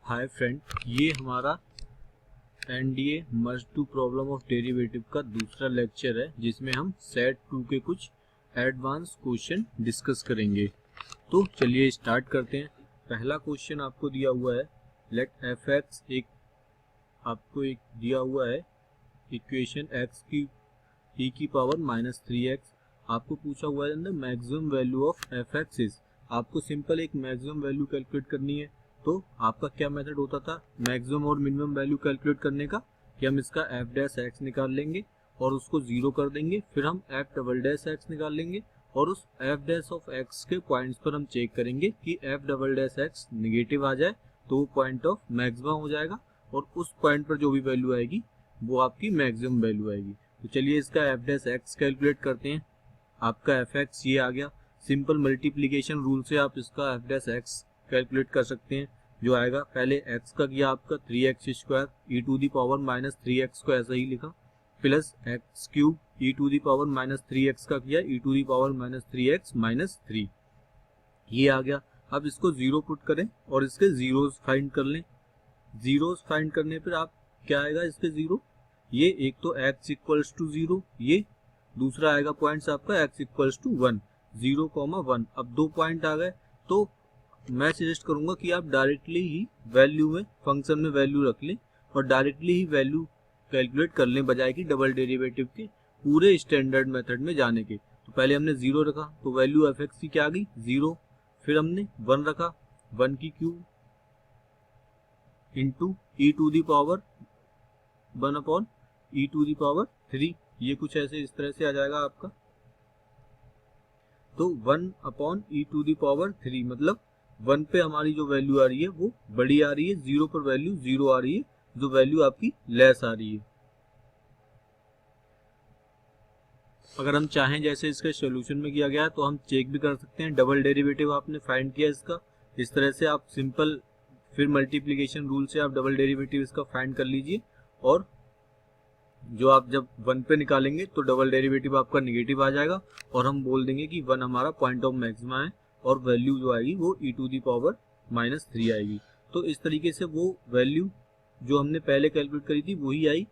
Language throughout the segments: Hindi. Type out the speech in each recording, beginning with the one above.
हाय फ्रेंड, ये हमारा NDA must do problem of derivative का दूसरा लेक्चर है जिसमें हम सेट 2 के कुछ एडवांस क्वेश्चन डिस्कस करेंगे। तो चलिए स्टार्ट करते हैं। पहला क्वेश्चन आपको दिया हुआ है, लेट एफ एक्स आपको एक दिया हुआ है इक्वेशन एक्स की e की पावर -3x। आपको पूछा हुआ है maximum value of F x is. आपको सिंपल एक मैक्सिमम वैल्यू कैलकुलेट करनी है। तो आपका क्या मेथड होता था मैक्सिमम और मिनिमम वैल्यू कैलकुलेट करने का, कि हम इसका एफ डैश एक्स निकाल लेंगे और उसको 0 कर देंगे, फिर हम एफ डबल डैश एक्स निकाल लेंगे और उस एफ डैश ऑफ एक्स के पॉइंट्स पर हम चेक करेंगे कि F double dash X negative आ जाए तो वो पॉइंट ऑफ मैक्सिमम हो जाएगा और उस पॉइंट पर जो भी वैल्यू आएगी वो आपकी मैक्सिमम वैल्यू आएगी। तो चलिए इसका एफ डैश एक्स कैलकुलेट करते हैं। आपका एफ एक्स ये आ गया। सिंपल मल्टीप्लीकेशन रूल से आप इसका एफ डैश एक्स कैलकुलेट कर सकते हैं। जो आएगा, पहले x का किया आपका 3x square e to the power -3x को ऐसा ही लिखा, plus x cube e to the power -3x का किया ई टू दी पावर -3x -3, ये आ गया। अब इसको 0 पुट करें और इसके जीरोस फाइंड कर लें। जीरोस फाइंड करने पर आप क्या आएगा इसके जीरो, ये एक तो x इक्वल्स टू 0, ये दूसरा आएगा पॉइंट्स आपका x इक्वल्स टू 1, 0,1। अब 2 पॉइंट आ गए तो मैं सजेस्ट करूंगा कि आप डायरेक्टली ही वैल्यू में फंक्शन में वैल्यू रख लें और डायरेक्टली ही वैल्यू कैलकुलेट कर लें, बजाय कि डबल डेरिवेटिव के पूरे स्टैंडर्ड मेथड में जाने के। तो पहले हमने 0 रखा तो वैल्यू एफ एक्स की क्या आ गई 0, फिर हमने 1 रखा, 1 की cube into e to the power 1 upon e to the power 3, ये कुछ ऐसे इस तरह से आ जाएगा आपका। तो 1 upon e to the power 3 मतलब 1 पे हमारी जो वैल्यू आ रही है वो बड़ी आ रही है, 0 पर वैल्यू 0 आ रही है, जो वैल्यू आपकी लेस आ रही है। अगर हम चाहें जैसे इसके सॉल्यूशन में किया गया तो हम चेक भी कर सकते हैं। डबल डेरिवेटिव आपने फाइंड किया इसका, इस तरह से आप सिंपल फिर मल्टीप्लीकेशन रूल से आप डबल डेरिवेटिव इसका फाइंड कर लीजिए और जो आप जब 1 पे निकालेंगे तो डबल डेरिवेटिव आपका निगेटिव आ जाएगा और हम बोल देंगे कि 1 हमारा पॉइंट ऑफ मैक्सिमा है और वैल्यू जो आएगी वो ई टू दी पावर -3 आएगी। तो इस तरीके से वो वैल्यू जो हमने पहले कैलकुलेट करी थी वही आई।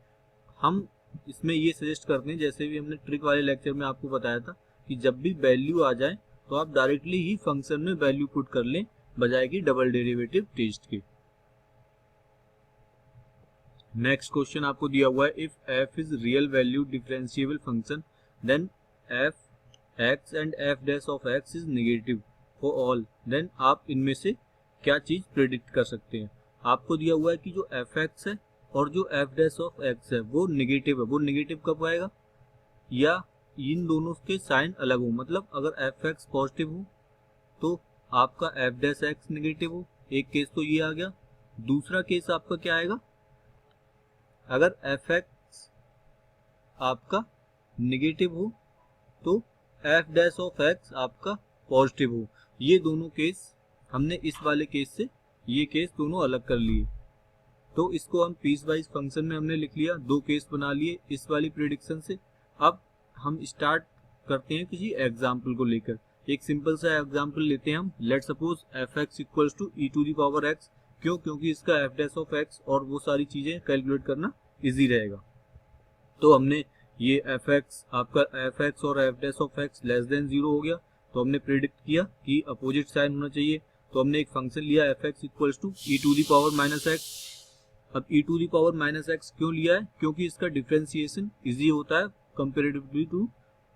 हम इसमें ये सजेस्ट करते हैं, जैसे भी हमने ट्रिक वाले लेक्चर में आपको बताया था, कि जब भी वैल्यू आ जाए तो आप डायरेक्टली ही फंक्शन में वैल्यू पुट कर लें, बजाय कि डबल डेरिवेटिव टेस्ट के। नेक्स्ट क्वेश्चन आपको दिया हुआ है, if f is real value differentiable function then f x and f dash of x is negative for all, then आप इनमें से क्या चीज प्रेडिक्ट कर सकते हैं। आपको दिया हुआ है कि जो एफ एक्स है और जो एफ डैश ऑफ एक्स है वो निगेटिव है। वो निगेटिव कब आएगा, या इन दोनों के साइन अलग हो, मतलब अगर एफ एक्स पॉजिटिव हो तो आपका एफ डैश एक्स निगेटिव हो, एक केस तो ये आ गया। दूसरा केस आपका क्या आएगा, अगर एफ एक्स आपका निगेटिव हो तो एफ डैश ऑफ एक्स आपका पॉजिटिव हो। ये दोनों केस हमने इस वाले केस से ये केस दोनों अलग कर लिए। तो इसको हम पीस वाइज फंक्शन में हमने लिख लिया, 2 केस बना लिए इस वाली प्रेडिक्शन से। अब हम स्टार्ट करते हैं किसी एग्जाम्पल को लेकर। एक सिंपल सा एग्जाम्पल लेते हैं हम। Let suppose f x equals to e to the power x. क्यों? क्योंकि इसका एफ डैश ऑफ एक्स और वो सारी चीजें कैलकुलेट करना इजी रहेगा। तो हमने ये एफ एक्स आपका एफ एक्स और F dash of x less than 0 हो गया, तो हमने प्रेडिक्ट किया कि अपोजिट साइन होना चाहिए। तो हमने एक फंक्शन लिया f x equals to e to the power -x। अब e to the power -x क्यों लिया है, क्योंकि इसका डिफरेंशिएशन इजी होता है कंपेरेटिवली टू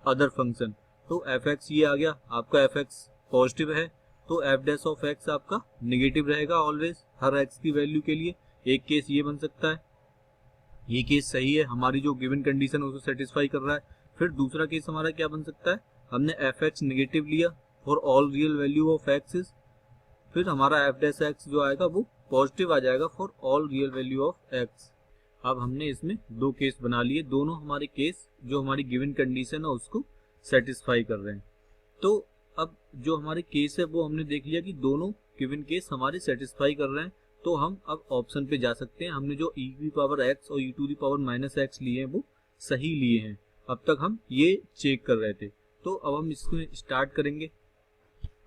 अदर फंक्शन। तो एफ एक्स ये आ गया, आपका एफ एक्स पॉजिटिव है तो एफ डैश ऑफ एक्स आपका निगेटिव रहेगा ऑलवेज, हर एक्स की वैल्यू के लिए। एक केस ये बन सकता है, ये केस सही है, हमारी जो गिवन कंडीशन है उसे सेटिस्फाई कर रहा है। फिर दूसरा केस हमारा क्या बन सकता है, हमने एफ एक्स निगेटिव लिया for all real value of x, फिर हमारा एफ डैश एक्स जो आएगा वो पॉजिटिव आ जाएगा for all real value of x. अब हमने इसमें 2 केस बना लिए, दोनों हमारे केस जो हमारी गिवन कंडीशन है उसको सेटिस्फाई कर रहे हैं। तो अब जो हमारे केस है वो हमने देख लिया कि दोनों गिवन केस हमारे सेटिस्फाई कर रहे हैं, तो हम अब ऑप्शन पे जा सकते हैं। हमने जो ई की पावर एक्स और ई टू दी पावर -x लिए हैं वो सही लिए हैं, अब तक हम ये चेक कर रहे थे। तो अब हम इसमें स्टार्ट करेंगे।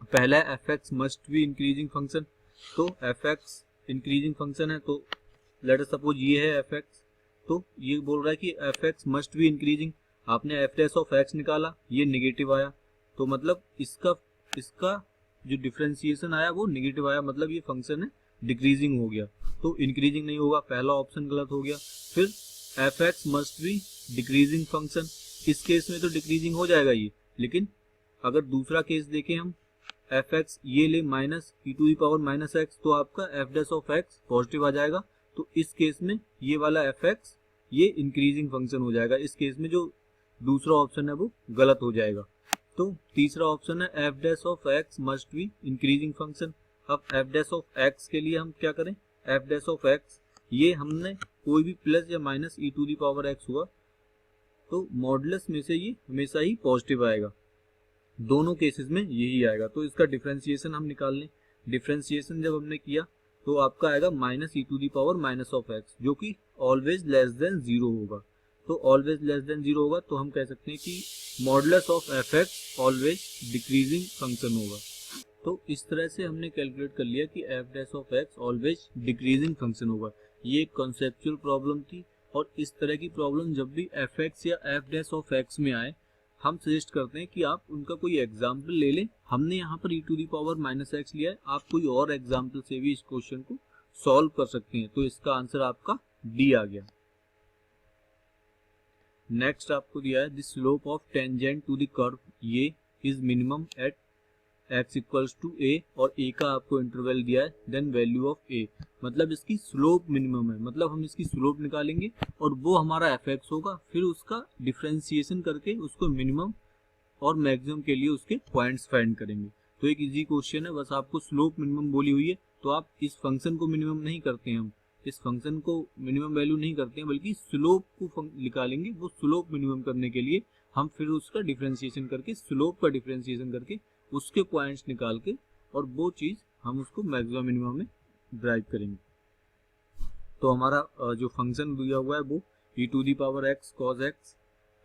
पहला F x must be increasing function, तो एफ एक्स इंक्रीजिंग फंक्शन है, तो लेट अस सपोज ये है एफ एक्स, तो ये बोल रहा है कि F x must be increasing. आपने एफ डैश ऑफ एक्स निकाला, ये निगेटिव आया, तो मतलब इसका जो डिफरेंशिएशन आया वो निगेटिव आया, मतलब ये फंक्शन है डिक्रीजिंग हो गया, तो इंक्रीजिंग नहीं होगा, पहला ऑप्शन गलत हो गया। फिर F x must be decreasing function, इस केस में तो डिक्रीजिंग हो जाएगा ये, लेकिन अगर दूसरा केस देखें हम, एफ एक्स ये ले minus E to the power minus X, तो आपका F dash of X positive आ जाएगा, तो इस केस में ये वाला एफ एक्स ये इंक्रीजिंग फंक्शन हो जाएगा। इस केस में जो दूसरा ऑप्शन है वो गलत हो जाएगा। तो तीसरा ऑप्शन है F dash of x must be increasing function. अब एफ डैश ऑफ एक्स के लिए हम क्या करें, एफ डैश ऑफ एक्स ये हमने कोई भी प्लस या minus E to the power x हुआ तो मॉडुलस में से ये हमेशा ही पॉजिटिव आएगा, दोनों केसेस में यही आएगा। तो इसका डिफरेंशिएशन हम निकाल लें। डिफरेंशिएशन जब हमने किया तो आपका आएगा minus E to the power minus of x, जो कि ऑलवेज लेस देन जीरो होगा। तो ऑलवेज लेस देन जीरो होगा तो हम कह सकते हैं कि modulus of F x always decreasing function होगा। तो इस तरह से हमने कैलकुलेट कर लिया कि f dash of x always decreasing function होगा। ये एक कॉन्सेप्चुअल प्रॉब्लम थी, और इस तरह की प्रॉब्लम जब भी एफ एक्स या एफ डैश ऑफ एक्स में आए हम सजेस्ट करते हैं कि आप उनका कोई एग्जाम्पल ले लें। हमने यहाँ पर E to the power minus X लिया है, आप कोई और एग्जाम्पल से भी इस क्वेश्चन को सॉल्व कर सकते हैं। तो इसका आंसर आपका डी आ गया। नेक्स्ट आपको दिया है the slope of tangent to the curve ये is minimum at x equals to a, और a का आपको इंटरवल दिया है, देन वैल्यू ऑफ a, मतलब इसकी स्लोप मिनिमम है, मतलब हम इसकी स्लोप निकालेंगे और वो हमारा एफ एक्स होगा, फिर उसका डिफरेंशिएशन करके उसको मिनिमम और मैक्सिमम के लिए उसके पॉइंट्स फाइंड करेंगे। तो एक इजी क्वेश्चन है, बस आपको स्लोप मिनिमम बोली हुई है, तो आप इस फंक्शन को मिनिमम नहीं करते हैं, हम इस फंक्शन को मिनिमम वैल्यू नहीं करते हैं, बल्कि स्लोप को निकालेंगे। वो स्लोप मिनिमम करने के लिए हम फिर उसका डिफरेंशिएशन करके, स्लोप का डिफरेंशिएशन करके उसके पॉइंट्स निकाल के, और वो चीज हम उसको मैक्सिमम मिनिमम में ड्राइव करेंगे। तो हमारा जो फंक्शन दिया हुआ है वो E to the power X cos X,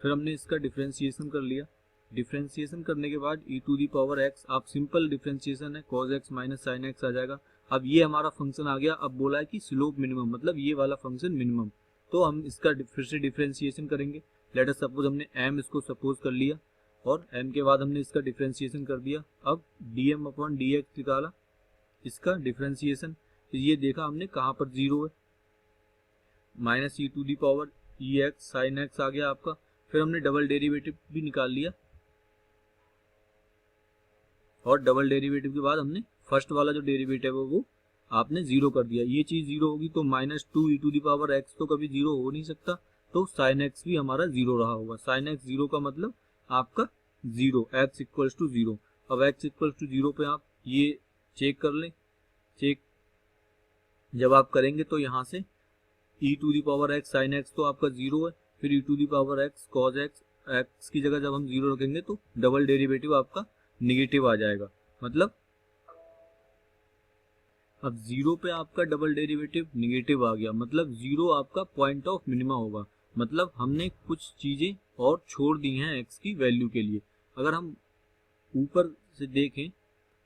फिर हमने इसका डिफरेंशिएशन कर लिया। डिफरेंशिएशन करने के बाद E to the power X, आप सिंपल डिफरेंशिएशन है, cos X minus sine X आ जाएगा। अब ये हमारा फंक्शन आ गया। अब बोला है कि स्लोप मिनिमम, मतलब ये वाला फंक्शन मिनिमम, तो हम इसका फिर से डिफरेंशिएशन करेंगे। लेट अस सपोज हमने m इसको सपोज कर लिया, और m के बाद हमने इसका डिफरेंशिएशन कर दिया। अब dm अपॉन dx निकाला इसका डिफरेंशिएशन, ये देखा हमने कहाँ पर जीरो है, minus E to the power E X sine X आ गया आपका। फिर हमने डबल डेरिवेटिव भी निकाल लिया, और डबल डेरिवेटिव के बाद हमने फर्स्ट वाला जो डेरिवेटिव है वो आपने जीरो कर दिया। ये चीज जीरो होगी तो minus two e to the power x तो कभी जीरो हो नहीं सकता, तो साइन एक्स भी हमारा जीरो रहा होगा। साइन एक्स जीरो का मतलब आपका zero, x equals to zero. अब एक्स इक्वल्स टू जीरो पे आप ये चेक कर लें। चेक जब आप करेंगे तो यहाँ से E to the power X sine X तो आपका जीरो है, फिर E to the power X cos X, X की जगह जब हम जीरो रखेंगे तो डबल डेरिवेटिव आपका निगेटिव आ जाएगा। मतलब अब जीरो पे आपका डबल डेरिवेटिव निगेटिव आ गया, मतलब जीरो आपका पॉइंट ऑफ मिनिमा होगा। मतलब हमने कुछ चीजें और छोड़ दी हैं एक्स की वैल्यू के लिए। अगर हम ऊपर से देखें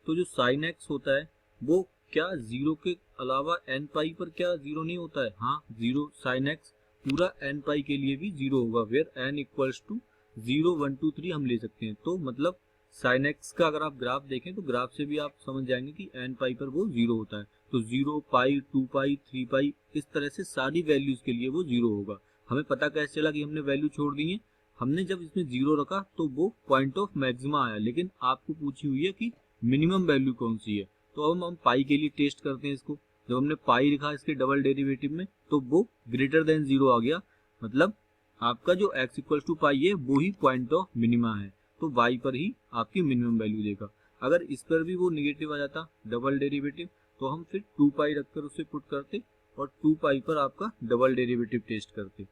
तो जो साइन एक्स होता है वो क्या जीरो के अलावा एन पाई पर क्या जीरो नहीं होता है? हाँ, जीरो साइन एक्स पूरा एन पाई के लिए भी जीरो होगा, वेयर एन इक्वल्स टू 0 1 2 3 हम ले सकते हैं। तो मतलब साइन एक्स का अगर आप ग्राफ देखें तो ग्राफ से भी आप समझ जाएंगे कि एन पाई पर वो जीरो होता है। तो 0 पाई 2 पाई 3 पाई इस तरह से सारी वैल्यूज के लिए वो जीरो होगा। हमें पता कैसे चला कि हमने वैल्यू छोड़ दी है? हमने जब इसमें जीरो रखा तो वो पॉइंट ऑफ मैक्सिमा आया, लेकिन आपको पूछी हुई है कि मिनिमम वैल्यू कौन सी है। तो अब हम पाई के लिए टेस्ट करते हैं इसको। जब हमने पाई लिखा इसके डबल डेरिवेटिव में तो वो ग्रेटर देन जीरो आ गया, मतलब आपका जो x इक्वल टू पाई है वो ही पॉइंट ऑफ मिनिमा है, तो y पर ही आपकी मिनिमम वैल्यू देगा। अगर इस पर भी वो निगेटिव आ जाता डबल डेरिवेटिव तो हम फिर 2 पाई रखकर उसे पुट करते और 2 पाई पर आपका डबल डेरिवेटिव टेस्ट करते।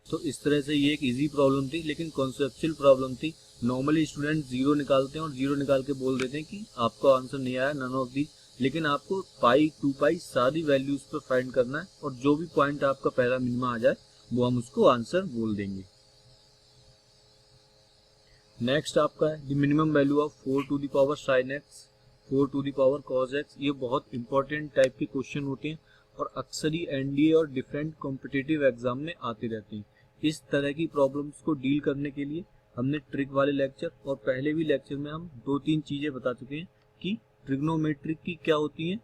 तो इस तरह से ये एक इजी प्रॉब्लम थी, लेकिन कॉन्सेप्चुअल प्रॉब्लम थी। नॉर्मली स्टूडेंट जीरो निकालते हैं और जीरो निकाल के बोल देते हैं कि आपका आंसर नहीं आया, नन ऑफ दी, लेकिन आपको पाई 2 पाई सारी वैल्यूज पर फाइंड करना है, और जो भी पॉइंट आपका पहला मिनिमा आ जाए वो हम उसको आंसर बोल देंगे। नेक्स्ट आपका है the minimum value of 4 to the power sine x. 4 to the power cos x, ये बहुत इंपॉर्टेंट टाइप के क्वेश्चन होते हैं और अक्सर ही एनडीए और डिफरेंट कॉम्पिटिटिव एग्जाम में आते रहते हैं। इस तरह की प्रॉब्लम्स को डील करने के लिए हमने ट्रिक वाले लेक्चर और पहले भी लेक्चर में हम 2-3 चीजें बता चुके हैं कि ट्रिग्नोमेट्रिक की क्या होती है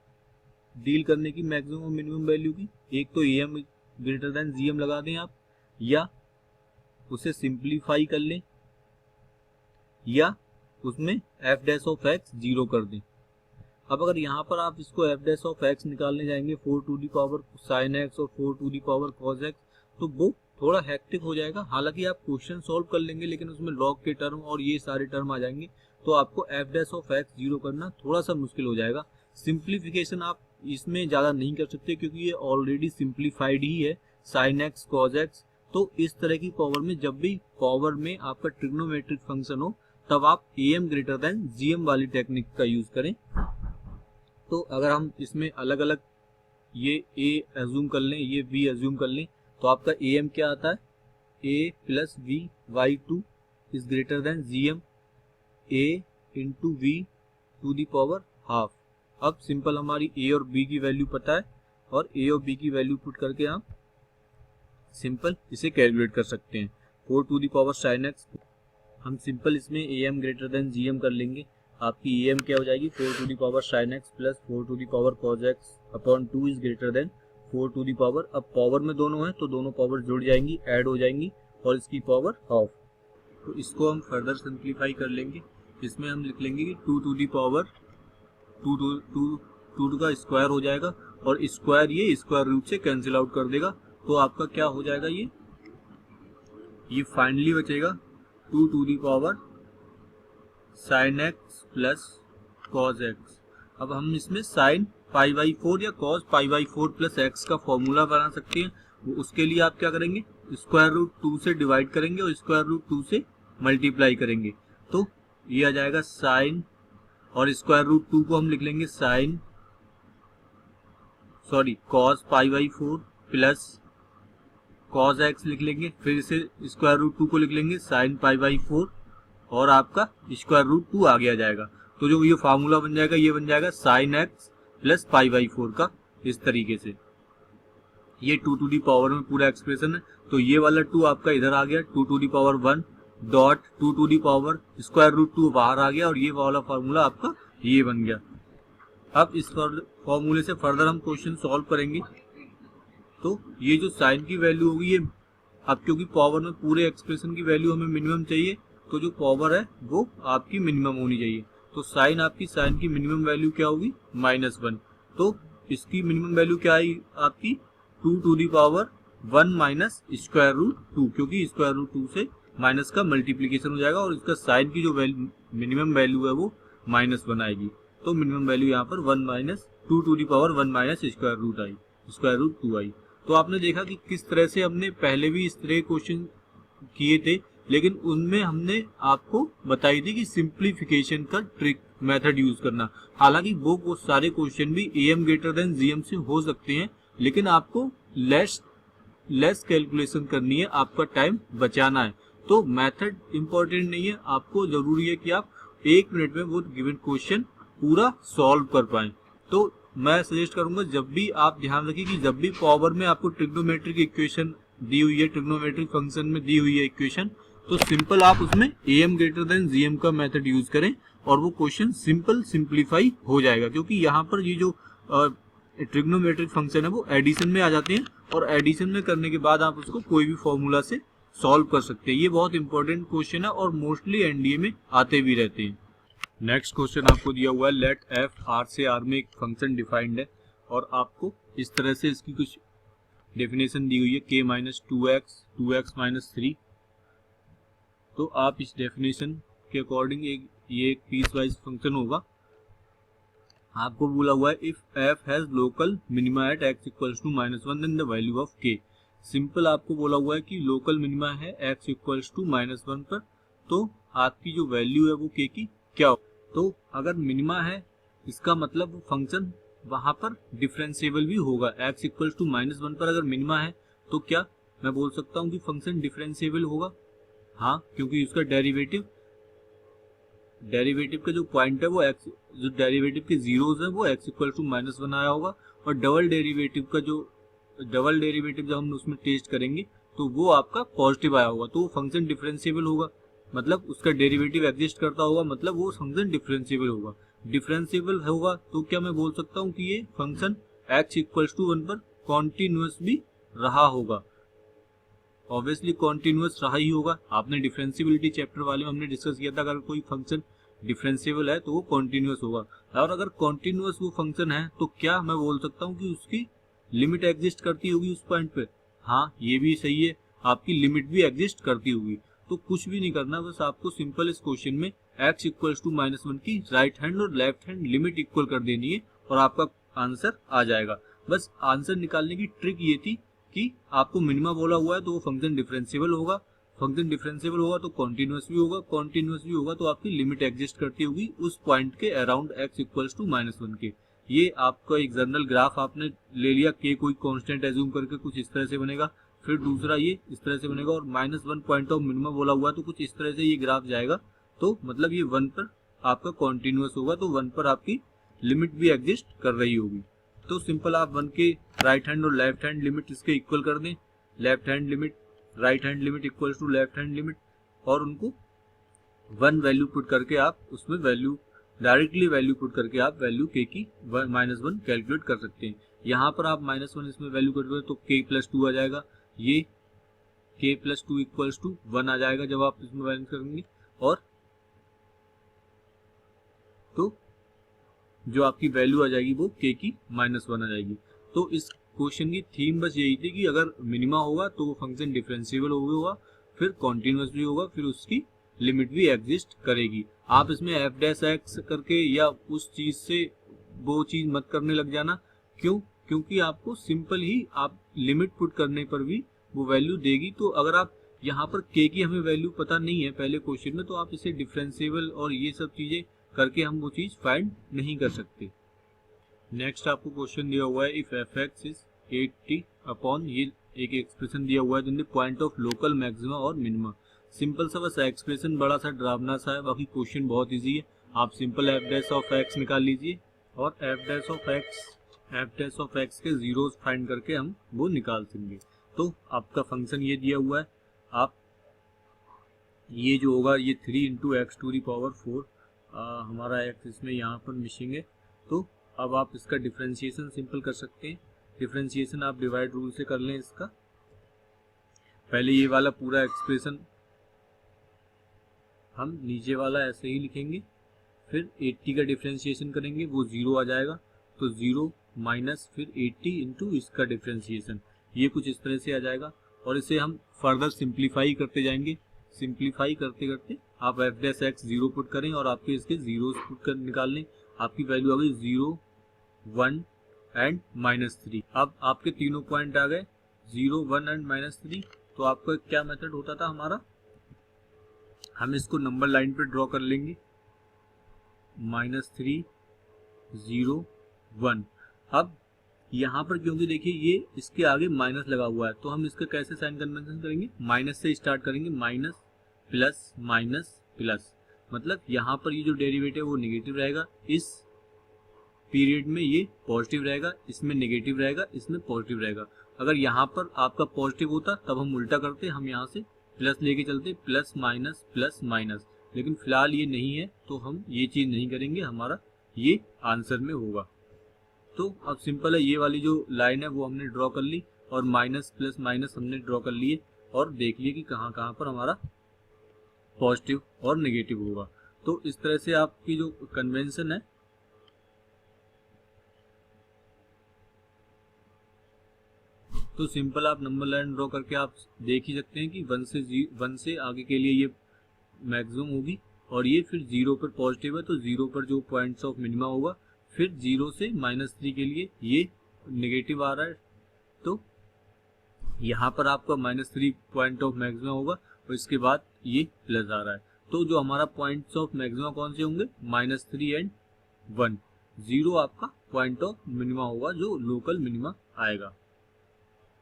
डील करने की मैक्सिमम और मिनिमम वैल्यू की। एक तो एम ग्रेटर देन जीएम लगा दें आप, या उसे सिंप्लीफाई कर लें, या उसमें एफ डैश ऑफ एक्स 0 कर दें। अब अगर यहाँ पर आप इसको एफ डैश ऑफ एक्स निकालने जाएंगे 4 to the power sine x और 4 to the power cos x, तो वो थोड़ा हेक्टिक हो जाएगा। हालांकि आप क्वेश्चन सॉल्व कर लेंगे, लेकिन उसमें लॉग के टर्म और ये सारे टर्म आ जाएंगे, तो आपको एफ डैश ऑफ एक्स 0 करना थोड़ा सा मुश्किल हो जाएगा। सिंप्लीफिकेशन आप इसमें ज़्यादा नहीं कर सकते क्योंकि ये ऑलरेडी सिंप्लीफाइड ही है, साइन एक्स कॉस एक्स। तो इस तरह की पावर में जब भी पावर में आपका ट्रिग्नोमेट्रिक फंक्शन हो, तब आप एम ग्रेटर देन जीएम वाली टेक्निक का यूज करें। तो अगर हम इसमें अलग अलग ये ए एज्यूम कर लें, ये बी एज्यूम कर लें, तो आपका ए एम क्या आता है, A plus V Y two is greater than G M A into V to the power half. अब सिंपल हमारी ए और बी की वैल्यू पता है और ए और बी की वैल्यू पुट करके आप सिंपल इसे कैलकुलेट कर सकते हैं। 4 to the power sine x, हम सिंपल इसमें A M greater than G M कर लेंगे। आपकी ए एम क्या हो जाएगी, 4 to the power sine x plus 4 to the power cos x upon 2 is greater than 4 to the power. अब पावर में दोनों है तो दोनों पावर जुड़ जाएंगी, ऐड हो जाएंगी और इसकी पावर हाफ। तो इसको हम फर्दर सिंप्लीफाई कर लेंगे। इसमें हम लिख लेंगे कि 2 टू दी पावर 2 का स्क्वायर हो जाएगा और स्क्वायर ये स्क्वायर रूट से कैंसिल आउट कर देगा। तो आपका क्या हो जाएगा, ये फाइनली बचेगा 2 to the power sine x plus cos x. अब हम इसमें साइन पाई बाई 4 या cos pi by 4 plus x का फॉर्मूला बना सकते हैं। उसके लिए आप क्या करेंगे, स्क्वायर रूट 2 से डिवाइड करेंगे और स्क्वायर रूट 2 से मल्टीप्लाई करेंगे। तो ये आ जाएगा साइन, और स्क्वायर रूट 2 को हम लिख लेंगे cos pi by 4 plus cos x लिख लेंगे, फिर इसे स्क्वायर रूट 2 को लिख लेंगे साइन पाई बाई 4 और आपका स्क्वायर रूट 2 आ गया जाएगा। तो जो ये फार्मूला बन जाएगा, ये बन जाएगा sign x plus pi by 4 का। इस तरीके से ये 2 टू दी पावर में पूरा एक्सप्रेशन है। तो ये वाला 2 आपका इधर आ गया, 2 to the power 1 dot 2 to the power square root 2 बाहर आ गया और ये वाला फार्मूला आपका ये बन गया। अब इस फॉर्मूले से फर्दर हम क्वेश्चन सॉल्व करेंगे। तो ये जो साइन की वैल्यू होगी, ये अब क्योंकि पावर में पूरे एक्सप्रेशन की वैल्यू हमें मिनिमम चाहिए, तो जो पावर है वो आपकी मिनिमम होनी चाहिए। तो साइन की मिनिमम वैल्यू क्या होगी, -1। तो इसकी मिनिमम वैल्यू क्या आई आपकी, 2 to the power 1 minus square root 2, क्योंकि स्क्वायर रूट 2 से माइनस का मल्टीप्लीकेशन हो जाएगा और इसका साइन की जो मिनिमम वैल्यू है वो -1 आएगी। तो मिनिमम वैल्यू यहाँ पर 1 minus 2 to the power 1 minus square root 2 आई। तो आपने देखा कि किस तरह से हमने पहले भी इस तरह क्वेश्चन किए थे, लेकिन उनमें हमने आपको बताई थी कि सिंप्लीफिकेशन का ट्रिक मेथड यूज करना। हालांकि वो सारे क्वेश्चन भी एम ग्रेटर देन जीएम से हो सकते हैं, लेकिन आपको लेस कैलकुलेशन करनी है, आपका टाइम बचाना है। तो मेथड इंपॉर्टेंट नहीं है, आपको जरूरी है कि आप 1 मिनट में वो गिवन क्वेश्चन पूरा सॉल्व कर पाएं। तो मैं सजेस्ट करूंगा, जब भी आप ध्यान रखिए कि जब भी पावर में आपको ट्रिग्नोमेट्रिक इक्वेशन दी हुई है, ट्रिग्नोमेट्रिक फंक्शन में दी हुई है इक्वेशन, तो सिंपल आप उसमें एम ग्रेटर देन जीएम का मेथड यूज करें और वो क्वेश्चन सिंप्लीफाई हो जाएगा। क्योंकि यहाँ पर ये जो ट्रिग्नोमेट्रिक फंक्शन है वो एडिशन में आ जाते हैं और एडिशन में करने के बाद आप उसको कोई भी फॉर्मूला से सॉल्व कर सकते हैं। ये बहुत इंपॉर्टेंट क्वेश्चन है और मोस्टली एनडीए में आते भी रहते हैं। नेक्स्ट क्वेश्चन आपको दिया हुआ है, लेट एफ आर से आर में एक फंक्शन डिफाइंड है और आपको इस तरह से इसकी कुछ डेफिनेशन दी हुई है, k माइनस 2x माइनस 3। तो आप इस डेफिनेशन के अकॉर्डिंग ये एक पीस वाइज फंक्शन होगा। आपको बोला हुआ है if f has local minima at x equals to -1 then the value of k। Simple आपको बोला हुआ है कि लोकल मिनिमा है x इक्वल्स टू -1 पर, तो आपकी जो वैल्यू है वो k की क्या हो। तो अगर मिनिमा है इसका मतलब वो फंक्शन वहां पर डिफरेंशिएबल भी होगा। x इक्वल्स टू -1 पर अगर मिनिमा है तो क्या मैं बोल सकता हूँ कि फंक्शन डिफरेंशिएबल होगा? हाँ, क्योंकि उसका डेरिवेटिव डेरिवेटिव का जो पॉइंट है वो एक्स, जो डेरिवेटिव के जीरोज है वो x इक्वल टू -1 आया होगा, और डबल डेरिवेटिव जब हम उसमें टेस्ट करेंगे तो वो आपका पॉजिटिव आया होगा, तो वो फंक्शन डिफरेंशिएबल होगा, मतलब उसका डेरिवेटिव एग्जिस्ट करता होगा, मतलब वो फंक्शन डिफरेंशिएबल होगा। डिफरेंशिएबल होगा तो क्या मैं बोल सकता हूँ कि ये फंक्शन x इक्वल टू 1 पर कॉन्टिन्यूअस भी रहा होगा। ऑब्वियसली कॉन्टिन्यूअस रहा ही होगा। आपने डिफरेंशिएबिलिटी चैप्टर वाले में हमने डिस्कस किया था, अगर कोई फंक्शन डिफरेंशिएबल है तो वो कॉन्टिन्यूअस होगा, और अगर कॉन्टिन्यूअस वो फंक्शन है तो क्या मैं बोल सकता हूँ कि उसकी लिमिट एग्जिस्ट करती होगी उस पॉइंट पे। हाँ, ये भी सही है, आपकी लिमिट भी एग्जिस्ट करती होगी। तो कुछ भी नहीं करना, बस आपको सिंपल इस क्वेश्चन में x इक्वल टू -1 की राइट हैंड और लेफ्ट हैंड लिमिट इक्वल कर देनी है और आपका आंसर आ जाएगा। बस आंसर निकालने की ट्रिक ये थी कि आपको मिनिमा बोला हुआ है तो वो फंक्शन डिफरेंशिएबल होगा, फंक्शन डिफरेंशिएबल होगा तो कॉन्टिन्यूअस भी होगा, कॉन्टिन्यूअस भी होगा तो आपकी लिमिट एग्जिस्ट करती होगी उस पॉइंट के अराउंड x इक्वल्स टू -1 के। ये आपका एक जनरल ग्राफ आपने ले लिया कि कोई कांस्टेंट एज्यूम करके कुछ इस तरह से बनेगा, फिर दूसरा ये इस तरह से बनेगा, और -1 पॉइंट ऑफ मिनिमम बोला हुआ है तो कुछ इस तरह से ये ग्राफ जाएगा, तो मतलब ये 1 पर आपका कॉन्टिन्यूअस होगा, तो 1 पर आपकी लिमिट भी एग्जिस्ट कर रही होगी। तो सिंपल आप 1 के राइट हैंड और लेफ्ट हैंड लिमिट इसके इक्वल कर दें, left hand limit right hand limit equal to left hand limit, और उनको 1 वैल्यू पुट करके आप उसमें वैल्यू डायरेक्टली वैल्यू पुट करके आप वैल्यू k की -1 कैलकुलेट कर सकते हैं। यहाँ पर आप -1 इसमें वैल्यू कर दो तो k+2 आ जाएगा, ये k+2 इक्वल्स टू 1 आ जाएगा जब आप इसमें वैल्यू करेंगे, और तो जो आपकी वैल्यू आ जाएगी वो k की -1 आ जाएगी। तो इस क्वेश्चन की थीम बस यही थी कि अगर मिनिमा होगा तो वो फंक्शन डिफरेंशिएबल होगा, फिर कॉन्टिन्यूअस भी होगा, फिर उसकी लिमिट भी एग्जिस्ट करेगी। आप इसमें f' करके या उस चीज से वो चीज मत करने लग जाना, क्यों? क्योंकि आपको सिंपल ही आप लिमिट पुट करने पर भी वो वैल्यू देगी। तो अगर आप यहाँ पर k की हमें वैल्यू पता नहीं है पहले क्वेश्चन में, तो आप इसे डिफरेंशिएबल और ये सब चीजें करके हम वो चीज फाइंड नहीं कर सकते। नेक्स्ट आपको क्वेश्चन दिया हुआ है इफ f(x) इज 80 अपॉन, ये एक एक्सप्रेशन दिया हुआ है जिनमें पॉइंट ऑफ लोकल मैक्सिमा और मिनिमा। सिंपल सा बस एक्सप्रेशन बड़ा सा डरावना सा है, बाकी क्वेश्चन बहुत इजी है। आप सिंपल f' निकाल लीजिए और f' के जीरोस फाइंड करके हम वो निकाल देंगे। तो आपका फंक्शन ये दिया हुआ है, आप ये जो होगा ये 3 × x⁴ हमारा x इसमें यहाँ पर मिसिंग है, तो अब आप इसका डिफरेंशिएशन सिंपल कर सकते हैं। डिफरेंशिएशन आप डिवाइड रूल से कर लें इसका। पहले ये वाला पूरा एक्सप्रेशन हम नीचे वाला ऐसे ही लिखेंगे, फिर 80 का डिफरेंशिएशन करेंगे, वो 0 आ जाएगा, तो 0 माइनस फिर 80 इंटू इसका डिफरेंशिएशन, ये कुछ इस तरह से आ जाएगा। और इसे हम फर्दर सिंप्लीफाई करते जाएंगे। सिंप्लीफाई करते करते आप f' 0 पुट करें और आपके इसके जीरोस पुट कर निकाल लें। आपकी वैल्यू आ गई 0, 1 एंड -3। अब आपके तीनों पॉइंट आ गए 0, 1 एंड -3। तो आपका क्या मेथड होता था हमारा, हम इसको नंबर लाइन पे ड्रॉ कर लेंगे, -3, 0, 1। अब यहाँ पर क्योंकि देखिए ये इसके आगे माइनस लगा हुआ है, तो हम इसका कैसे साइन कन्वेंशन करेंगे, माइनस से स्टार्ट करेंगे, माइनस प्लस माइनस प्लस, मतलब यहाँ पर ये जो डेरिवेटिव है वो नेगेटिव रहेगा, इस पीरियड में ये पॉजिटिव रहेगा, इसमें नेगेटिव रहेगा, इसमें पॉजिटिव रहेगा। अगर यहाँ पर आपका पॉजिटिव होता तब हम उल्टा करते, हम यहाँ से प्लस लेके चलते, प्लस माइनस, लेकिन फिलहाल ये नहीं है तो हम ये चीज नहीं करेंगे, हमारा ये आंसर में होगा। तो अब सिंपल है, ये वाली जो लाइन है वो हमने ड्रॉ कर ली और माइनस प्लस माइनस हमने ड्रॉ कर लिए और देख लिए कि कहाँ कहाँ पर हमारा पॉजिटिव और नेगेटिव होगा। तो इस तरह से आपकी जो कन्वेंशन है तो सिंपल आप नंबर लाइन ड्रॉ करके आप देख ही सकते हैं कि 1 से आगे के लिए ये मैक्सिमम होगी और ये फिर 0 पर पॉजिटिव है तो 0 पर जो पॉइंट्स ऑफ मिनिमा होगा, फिर 0 से -3 के लिए ये नेगेटिव आ रहा है तो यहाँ पर आपका -3 पॉइंट ऑफ मैक्सिमा होगा और इसके बाद ये प्लस आ रहा है। तो जो हमारा पॉइंट्स ऑफ मैक्सिमा कौन से होंगे, -3 एंड 1। 0 आपका पॉइंट ऑफ मिनिमा होगा जो लोकल मिनिमा आएगा।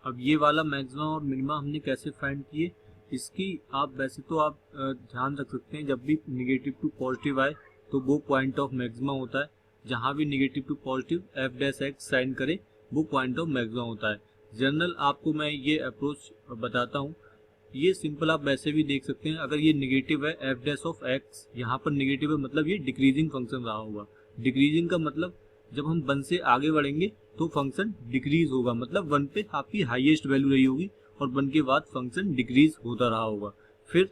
अब ये वाला मैक्सिमा और मिनिमा हमने कैसे फाइंड किए, इसकी आप वैसे तो आप ध्यान रख सकते हैं, जब भी निगेटिव टू पॉजिटिव आए तो वो पॉइंट ऑफ मैक्सिमा होता है। जहाँ भी negative to positive f dash x sign करे वो पॉइंट ऑफ मैक्सिमा होता है। जनरल आपको मैं ये अप्रोच बताता हूँ, ये सिंपल आप वैसे भी देख सकते हैं। अगर ये निगेटिव है एफ डैश ऑफ एक्स, यहाँ पर निगेटिव है मतलब ये डिक्रीजिंग फंक्शन रहा होगा। डिक्रीजिंग का मतलब जब हम 1 से आगे बढ़ेंगे तो फंक्शन डिक्रीज होगा, मतलब 1 पे आपकी हाईएस्ट वैल्यू रही होगी और 1 के बाद फंक्शन डिक्रीज होता रहा होगा। फिर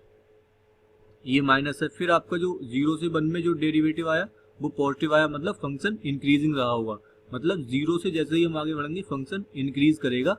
ये माइनस है, फिर आपका जो 0 से 1 में जो डेरिवेटिव आया वो पॉजिटिव आया, मतलब फंक्शन इंक्रीजिंग रहा होगा। मतलब 0 से जैसे ही हम आगे बढ़ेंगे फंक्शन इंक्रीज करेगा,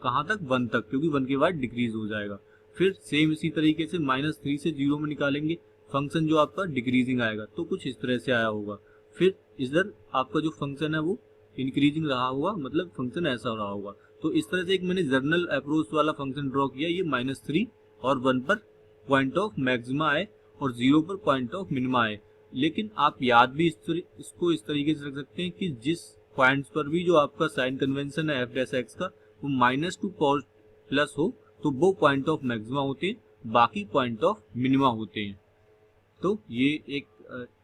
कहाँ तक, 1 तक, क्योंकि 1 के बाद डिक्रीज हो जाएगा। फिर सेम इसी तरीके से -3 से 0 में निकालेंगे फंक्शन जो आपका डिक्रीजिंग आएगा, तो कुछ इस तरह से आया होगा। फिर इधर आपका जो फंक्शन है वो इंक्रीजिंग रहा होगा, मतलब फंक्शन ऐसा रहा होगा। तो इस तरह से एक मैंने जर्नल अप्रोच वाला फंक्शन ड्रॉ किया। ये -3 और 1 पर पॉइंट ऑफ मैक्सिमा आए और 0 पर पॉइंट ऑफ मिनिमा आए। लेकिन आप याद भी इसको इस तरीके से रख सकते हैं कि जिस पॉइंट्स पर भी जो आपका साइन कन्वेंशन है एफ डैश एक्स का वो -2 प्लस हो तो वो पॉइंट ऑफ मैक्सिमा होते हैं, बाकी पॉइंट ऑफ मिनिमा होते हैं। तो ये एक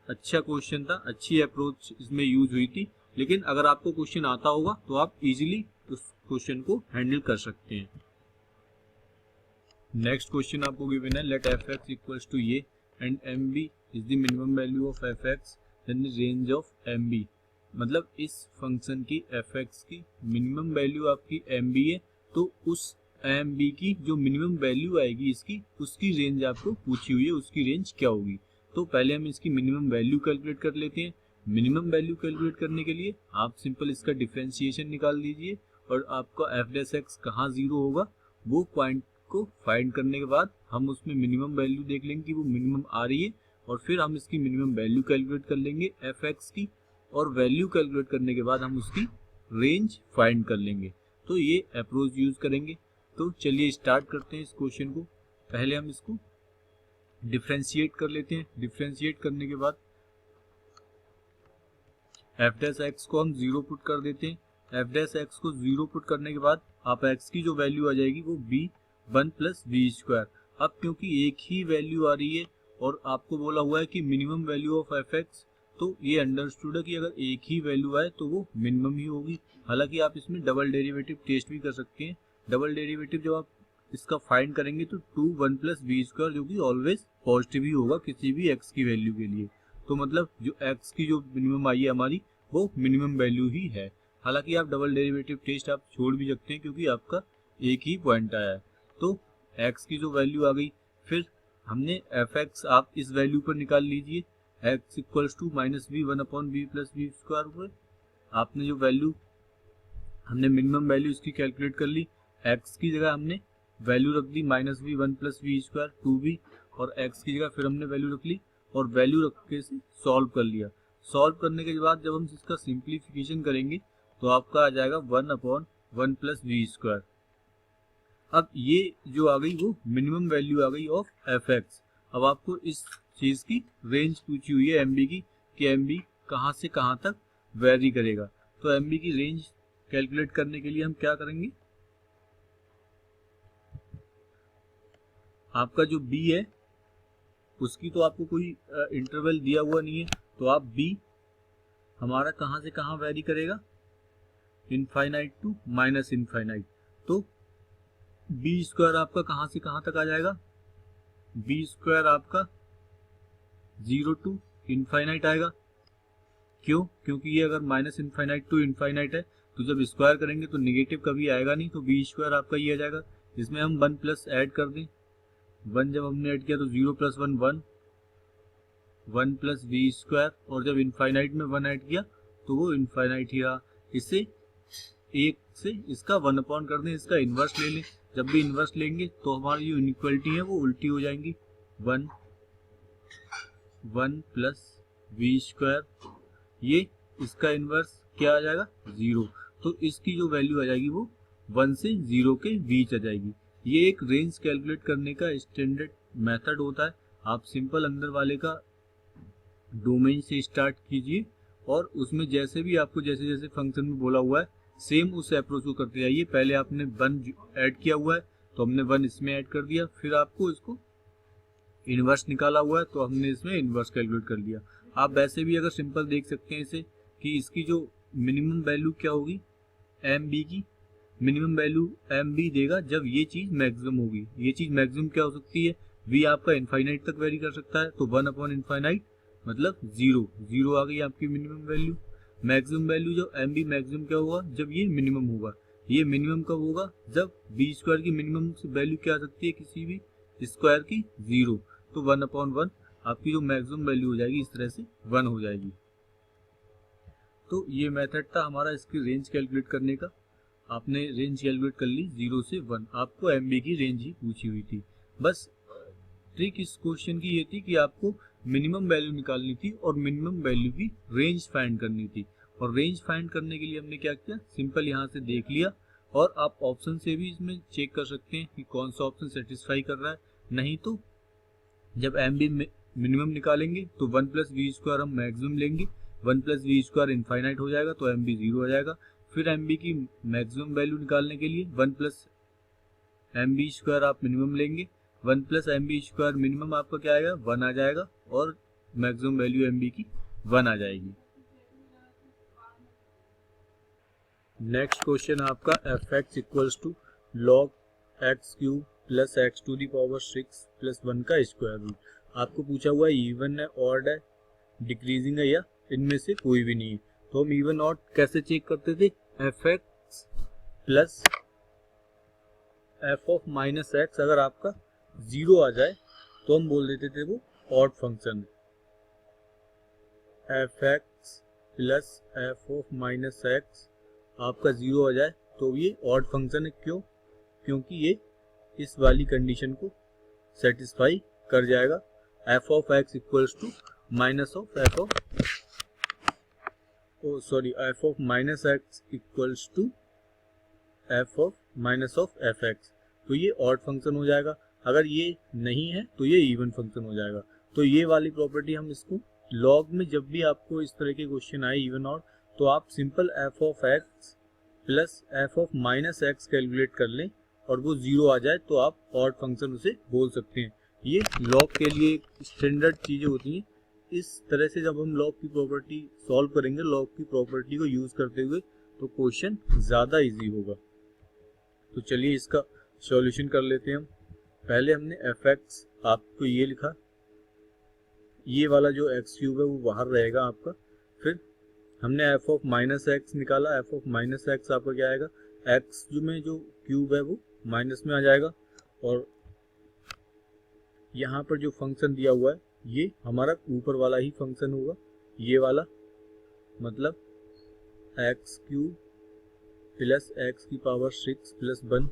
अच्छा क्वेश्चन था, अच्छी अप्रोच इसमें यूज हुई थी। लेकिन अगर आपको क्वेश्चन आता होगा तो आप इजीली उस क्वेश्चन को हैंडल कर सकते हैं। नेक्स्ट क्वेश्चन आपको गिवन है, let F x equals to ये and M B is the minimum value of F X then the range of M B. मतलब इस फंक्शन की एफ एक्स की मिनिमम वैल्यू आपकी एम बी है, तो उस एम बी की जो मिनिमम वैल्यू आएगी इसकी, उसकी रेंज आपको पूछी हुई है, उसकी रेंज क्या होगी। तो पहले हम इसकी मिनिमम वैल्यू कैलकुलेट कर लेते हैं। मिनिमम वैल्यू कैलकुलेट करने के लिए आप सिंपल इसका डिफरेंशिएशन निकाल दीजिए और आपका एफ डैश एक्स कहाँ 0 होगा वो पॉइंट को फाइंड करने के बाद हम उसमें मिनिमम वैल्यू देख लेंगे कि वो मिनिमम आ रही है, और फिर हम इसकी मिनिमम वैल्यू कैलकुलेट कर लेंगे एफ एक्स की, और वैल्यू कैलकुलेट करने के बाद हम उसकी रेंज फाइंड कर लेंगे। तो ये अप्रोच यूज करेंगे। तो चलिए स्टार्ट करते हैं इस क्वेश्चन को। पहले हम इसको डिफरेंशिएट कर लेते हैं। डिफरेंशिएट करने के बाद एफ डैश एक्स को हम 0 पुट कर देते हैं। एफ डैश एक्स को 0 पुट करने के बाद आप एक्स की जो वैल्यू आ जाएगी वो b1 प्लस बी स्क्वायर। अब क्योंकि एक ही वैल्यू आ रही है और आपको बोला हुआ है कि minimum value of F x, तो ये अंडरस्टूड है कि अगर एक ही वैल्यू आए तो वो मिनिमम ही होगी। हालांकि आप इसमें डबल डेरिवेटिव टेस्ट भी कर सकते हैं। डबल डेरिवेटिव जब आप इसका फाइंड करेंगे तो 2 1 प्लस बी स्क्वायर, जो कि ऑलवेज पॉजिटिव ही होगा किसी भी एक्स की वैल्यू के लिए। तो मतलब जो एक्स की जो मिनिमम आई है हमारी वो मिनिमम वैल्यू ही है। हालांकि आप डबल डेरिवेटिव टेस्ट आप छोड़ भी सकते हैं क्योंकि आपका एक ही पॉइंट आया है। तो एक्स की जो वैल्यू आ गई, फिर हमने एफ एक्स आप इस वैल्यू पर निकाल लीजिए, x equals to -b1 upon b plus b square पर। आपने जो वैल्यू हमने मिनिमम वैल्यू इसकी कैलकुलेट कर ली, एक्स की जगह हमने वैल्यू रख दी -b1 plus b square 2b, और एक्स की जगह फिर हमने वैल्यू रख ली और वैल्यू रख के से सॉल्व कर लिया। सॉल्व करने के बाद जब हम इसका सिंप्लीफिकेशन करेंगे तो आपका आ जाएगा 1 अपॉन 1 प्लस बी स्क्वायर। अब ये जो आ गई वो मिनिमम वैल्यू आ गई ऑफ एफ एक्स। अब आपको इस चीज की रेंज पूछी हुई है एम बी की, कि एम बी कहाँ से कहाँ तक वेरी करेगा। तो एम बी की रेंज कैलकुलेट करने के लिए हम क्या करेंगे, आपका जो b है उसकी तो आपको कोई इंटरवल दिया हुआ नहीं है, तो आप b हमारा कहाँ से कहाँ वेरी करेगा, इनफाइनाइट टू माइनस इनफाइनाइट। तो बी स्क्वायर आपका कहाँ से कहाँ तक आ जाएगा, बी स्क्वायर आपका 0 टू इनफाइनाइट आएगा। क्यों, क्योंकि ये अगर माइनस इनफाइनाइट टू इनफाइनाइट है तो जब स्क्वायर करेंगे तो निगेटिव कभी आएगा नहीं, तो बी स्क्वायर आपका ये आ जाएगा। इसमें हम 1 प्लस ऐड कर दें, 1 जब हमने ऐड किया तो 0 प्लस 1 1, 1 प्लस बी स्क्वायर, और जब इनफाइनाइट में 1 ऐड किया तो वो इनफाइनाइट ही रहा। इससे एक से इसका 1 अपॉन कर दें, इसका इन्वर्स ले लें। जब भी इन्वर्स लेंगे तो हमारी जो इनइक्वालिटी है वो उल्टी हो जाएंगी। 1 प्लस बी स्क्वायर, ये इसका इन्वर्स क्या आ जाएगा 0। तो इसकी जो वैल्यू आ जाएगी वो 1 से 0 के बीच आ जाएगी। ये एक रेंज कैलकुलेट करने का स्टैंडर्ड मेथड होता है। आप सिंपल अंदर वाले का डोमेन से स्टार्ट कीजिए और उसमें जैसे भी आपको जैसे जैसे फंक्शन में बोला हुआ है सेम उस अप्रोच को करते जाइए। पहले आपने 1 ऐड किया हुआ है तो हमने 1 इसमें ऐड कर दिया, फिर आपको इसको इनवर्स निकाला हुआ है तो हमने इसमें इनवर्स कैलकुलेट कर लिया। आप वैसे भी अगर सिंपल देख सकते हैं इसे कि इसकी जो मिनिमम वैल्यू क्या होगी एम बी की, मिनिमम वैल्यू एम बी देगा जब ये चीज मैक्सिमम होगी। ये चीज मैक्सिमम क्या हो सकती है, वी आपका इनफाइनाइट तक वेरी कर सकता है, तो 1 अपॉन इनफाइनाइट मतलब 0, 0 आ गई आपकी मिनिमम वैल्यू। मैक्सिमम वैल्यू जो एम बी मैक्सिमम क्या होगा, जब ये मिनिमम होगा। ये मिनिमम कब होगा, जब बी स्क्वायर की मिनिमम वैल्यू क्या आ सकती है किसी भी स्क्वायर की 0, तो 1 अपॉन 1 आपकी जो मैक्सिमम वैल्यू हो जाएगी इस तरह से 1 हो जाएगी। तो ये मेथड था हमारा इसकी रेंज कैलकुलेट करने का। आपने रेंज कैलकुलेट कर ली 0 से 1, आपको एम बी की रेंज ही पूछी हुई थी। बस ट्रिक इस क्वेश्चन की ये थी कि आपको मिनिमम वैल्यू निकालनी थी और मिनिमम वैल्यू की रेंज फाइंड करनी थी। और रेंज फाइंड करने के लिए हमने क्या किया, सिंपल यहाँ से देख लिया, और आप ऑप्शन से भी इसमें चेक कर सकते हैं कि कौन सा ऑप्शन सेटिस्फाई कर रहा है। नहीं तो जब एम बी मिनिमम निकालेंगे तो 1 प्लस वी स्क्वायर हम मैक्सिमम लेंगे, 1 प्लस वी स्क्वायर इनफाइनाइट हो जाएगा तो एम बी 0 हो जाएगा। फिर एम बी की मैक्सिमम वैल्यू निकालने के लिए 1 प्लस एम बी स्क्वायर आप मिनिमम लेंगे, 1 plus m b square minimum आपका क्या आएगा 1 आ जाएगा, और मैक्सिमम वैल्यू एम बी की 1 आ जाएगी। नेक्स्ट क्वेश्चन आपका f x equals to log x cube plus x to the power 6 plus 1 का स्क्वायर रूट। आपको पूछा हुआ है इवन है, ऑड है, डिक्रीजिंग है, या इनमें से कोई भी नहीं है। तो हम इवन ऑड कैसे चेक करते थे, F x plus f of minus x अगर आपका 0 आ जाए तो हम बोल देते थे वो ऑड फंक्शन है। F x plus f of minus x आपका 0 आ जाए तो ये ऑड फंक्शन है। क्यों, क्योंकि ये इस वाली कंडीशन को सेटिस्फाई कर जाएगा। F of x equals to minus of f of f of minus x equals to f of minus of F x, तो ये ऑड फंक्शन हो जाएगा। अगर ये नहीं है तो ये इवन फंक्शन हो जाएगा। तो ये वाली प्रॉपर्टी हम इसको लॉग में जब भी आपको इस तरह के क्वेश्चन आए इवन ऑड, तो आप simple F of x plus f of minus x calculate कर लें और वो 0 आ जाए तो आप ऑड फंक्शन उसे बोल सकते हैं। ये लॉग के लिए स्टैंडर्ड चीजें होती हैं। इस तरह से जब हम लॉग की प्रॉपर्टी सॉल्व करेंगे, लॉग की प्रॉपर्टी को यूज करते हुए, तो क्वेश्चन ज्यादा इजी होगा। तो चलिए इसका सॉल्यूशन कर लेते हैं हम। पहले हमने एफ एक्स आपको ये लिखा, ये वाला जो एक्स क्यूब है वो बाहर रहेगा आपका। फिर हमने एफ ऑफ माइनस एक्स निकाला, एफ ऑफ माइनस एक्स आपका क्या आएगा, एक्स में जो क्यूब है वो माइनस में आ जाएगा, और यहाँ पर जो फंक्शन दिया हुआ है ये हमारा ऊपर वाला ही फंक्शन होगा, ये वाला, मतलब एक्स क्यूब प्लस एक्स की पावर 6 प्लस 1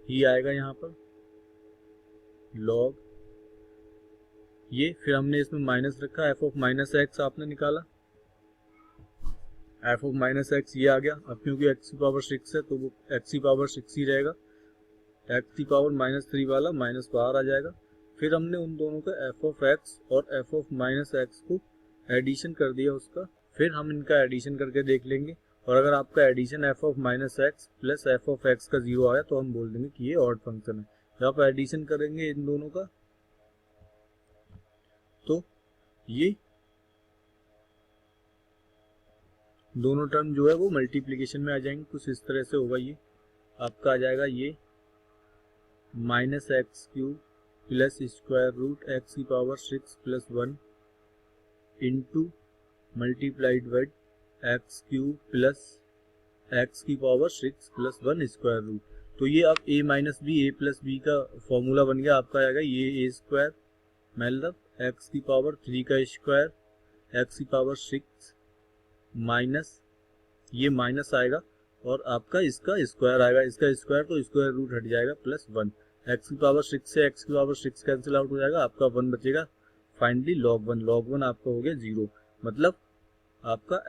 ही आएगा यहाँ पर लॉग ये। फिर हमने इसमें माइनस रखा, एफ ऑफ माइनस एक्स आपने निकाला, एफ ऑफ माइनस एक्स ये आ गया। अब क्योंकि एक्स की पावर 6 है तो वो एक्स की पावर 6 ही रहेगा, एक्स की पावर -3 वाला माइनस बाहर आ जाएगा। फिर हमने उन दोनों का एफ ऑफ एक्स और एफ ऑफ माइनस एक्स को एडिशन कर दिया उसका। फिर हम इनका एडिशन करके देख लेंगे, और अगर आपका addition f of minus x plus f of x का 0 आया तो हम बोल देंगे कि ये ऑड फंक्शन है। जब आप एडिशन करेंगे इन दोनों का तो ये दोनों टर्म जो है वो मल्टीप्लीकेशन में आ जाएंगे। कुछ इस तरह से होगा, ये आपका आ जाएगा ये minus x cube plus square root x की power 6 plus 1 into multiplied by x cube plus x की पावर 6 प्लस 1 स्क्वायर रूट। तो ये अब a minus b a plus b का फॉर्मूला बन गया आपका, आएगा ये a स्क्वायर मतलब एक्स की पावर 3 का स्क्वायर एक्स की पावर 6 माइनस ये माइनस आएगा और आपका इसका स्क्वायर आएगा, इसका स्क्वायर तो स्क्वायर रूट हट जाएगा प्लस 1। एक्स की पावर 6 से एक्स की पावर 6 कैंसिल आउट हो जाएगा, आपका 1 बचेगा। फाइनली लॉग 1 आपका हो गया 0, मतलब आपका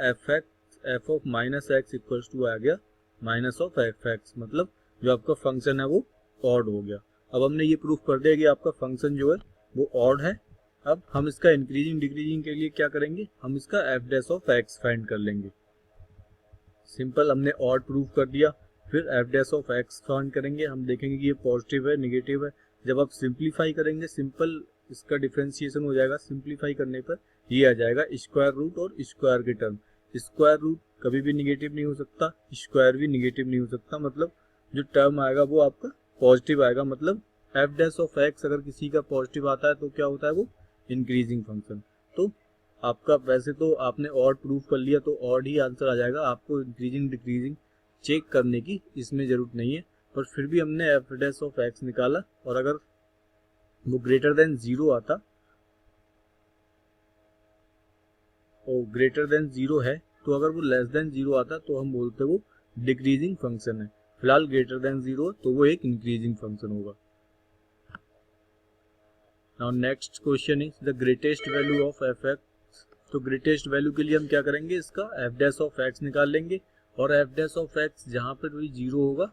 f of minus x equals to आ गया माइनस ऑफ एफ एक्स, मतलब जो आपका फंक्शन है वो ऑड हो गया। अब हमने ये प्रूफ कर दिया कि आपका फंक्शन जो है वो ऑड है। अब हम इसका इंक्रीजिंग डिक्रीजिंग के लिए क्या करेंगे, हम इसका f dash of x find कर लेंगे। सिंपल, हमने ऑड प्रूफ कर दिया फिर F dash of x find करेंगे, हम देखेंगे कि ये पॉजिटिव है नेगेटिव है। जब आप सिंप्लीफाई करेंगे, सिंपल इसका डिफ्रेंशिएशन हो जाएगा, सिंप्लीफाई करने पर ये आ जाएगा स्क्वायर रूट और स्क्वायर के टर्म। स्क्वायर रूट कभी भी निगेटिव नहीं हो सकता, स्क्वायर भी निगेटिव नहीं हो सकता, मतलब जो टर्म आएगा वो आपका पॉजिटिव आएगा। मतलब एफ डैश ऑफ एक्स अगर किसी का पॉजिटिव आता है तो क्या होता है, वो इंक्रीजिंग फंक्शन। तो आपका वैसे तो आपने ऑड प्रूफ कर लिया तो ऑड ही आंसर आ जाएगा, आपको इंक्रीजिंग डिक्रीजिंग चेक करने की इसमें जरूरत नहीं है। पर फिर भी हमने एफ डैश ऑफ एक्स निकाला, और अगर वो ग्रेटर देन जीरो आता, और ग्रेटर देन जीरो है, तो अगर वो लेस देन जीरो आता तो हम बोलते वो डिक्रीजिंग फंक्शन है। फिलहाल ग्रेटर देन जीरो तो वो एक इंक्रीजिंग फंक्शन होगा। Now next question is the greatest value of F x. तो ग्रेटेस्ट वैल्यू के लिए हम क्या करेंगे, इसका एफ डैश ऑफ एक्स निकाल लेंगे, और एफ डैश ऑफ एक्स जहां पर भी जीरो होगा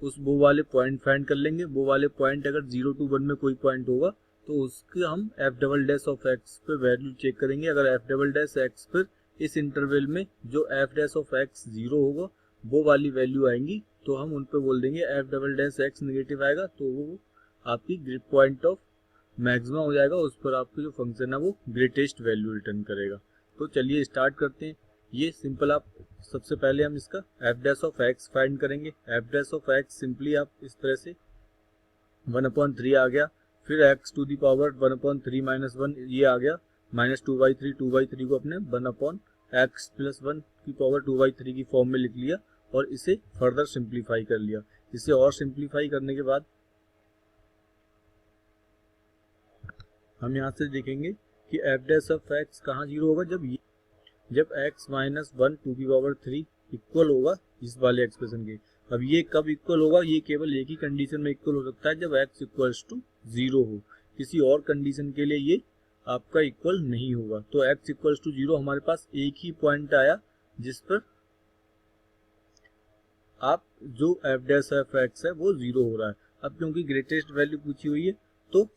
उस वो वाले पॉइंट फाइंड कर लेंगे। वो वाले पॉइंट अगर 0 to 1 में कोई पॉइंट होगा तो उसके हम F double dash of x पे वैल्यू चेक करेंगे। अगर एफ डबल डैश एक्स पर इस इंटरवल में जो एफ डैश ऑफ एक्स 0 होगा वो वाली वैल्यू आएंगी तो हम उन पे बोल देंगे F double dash x negative आएगा, तो वो आपकी ग्रिड पॉइंट ऑफ मैक्सिमा हो जाएगा, उस पर आपकी जो फंक्शन है वो ग्रेटेस्ट वैल्यू रिटर्न करेगा। तो चलिए स्टार्ट करते हैं। ये सिंपल, आप सबसे पहले हम इसका f dash of x find करेंगे। F dash of x simply आप इस तरह से 1/3 आ गया, फिर x टू दी पावर 1/3 - 1 ये आ गया, -2/3, 2/3 को अपने 1/x + 1 की पावर 2/3 की फॉर्म में लिख लिया और इसे फर्दर सिंप्लीफाई कर लिया। इसे और सिंप्लीफाई करने के बाद हम यहाँ से देखेंगे कि एफ डैश ऑफ एक्स कहाँ जीरो होगा, जब x - 1 to the power 3 equal होगा इस वाले एक्सप्रेशन के। अब ये कब इक्वल होगा, ये केवल एक ही कंडीशन में इक्वल हो सकता है, जब x इक्वल्स टू 0 हो। किसी और कंडीशन के लिए ये आपका इक्वल नहीं होगा। तो x इक्वल्स टू 0 हमारे पास एक ही पॉइंट आया जिस पर आप जो एफ डैश ऑफ एक्स है वो 0 हो रहा है। अब क्योंकि ग्रेटेस्ट वैल्यू पूछी हुई है तो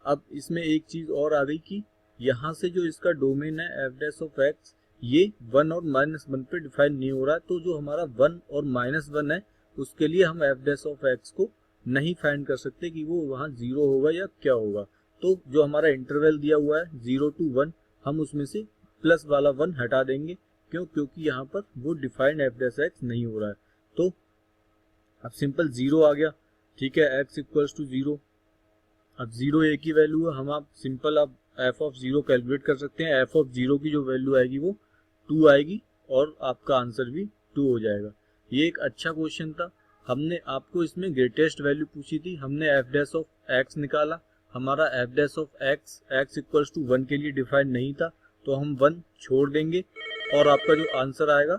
अब इसमें एक चीज और आ गई कि यहाँ से जो इसका डोमेन है एफ डैश ऑफ एक्स, ये 1 और -1 पे डिफाइन नहीं हो रहा है। तो जो हमारा 1 और -1 है उसके लिए हम एफ डैश ऑफ एक्स को नहीं फाइंड कर सकते कि वो वहाँ 0 होगा या क्या होगा। तो जो हमारा इंटरवल दिया हुआ है 0 to 1, हम उसमें से प्लस वाला 1 हटा देंगे। क्यों, क्योंकि यहाँ पर वो डिफाइंड एफ डैश एक्स नहीं हो रहा है। तो अब सिंपल 0 आ गया, ठीक है, x इक्वल्स टू 0। अब 0 एक ही वैल्यू है, हम आप सिंपल अब एफ ऑफ 0 कैलकुलेट कर सकते हैं। एफ ऑफ 0 की जो वैल्यू आएगी वो 2 आएगी और आपका आंसर भी 2 हो जाएगा। ये एक अच्छा क्वेश्चन था। हमने आपको इसमें ग्रेटेस्ट वैल्यू पूछी थी, हमने एफ डैश ऑफ एक्स निकाला। हमारा f dash of x equals to 1 के लिए डिफाइन नहीं था तो हम 1 छोड़ देंगे और आपका जो आंसर आएगा,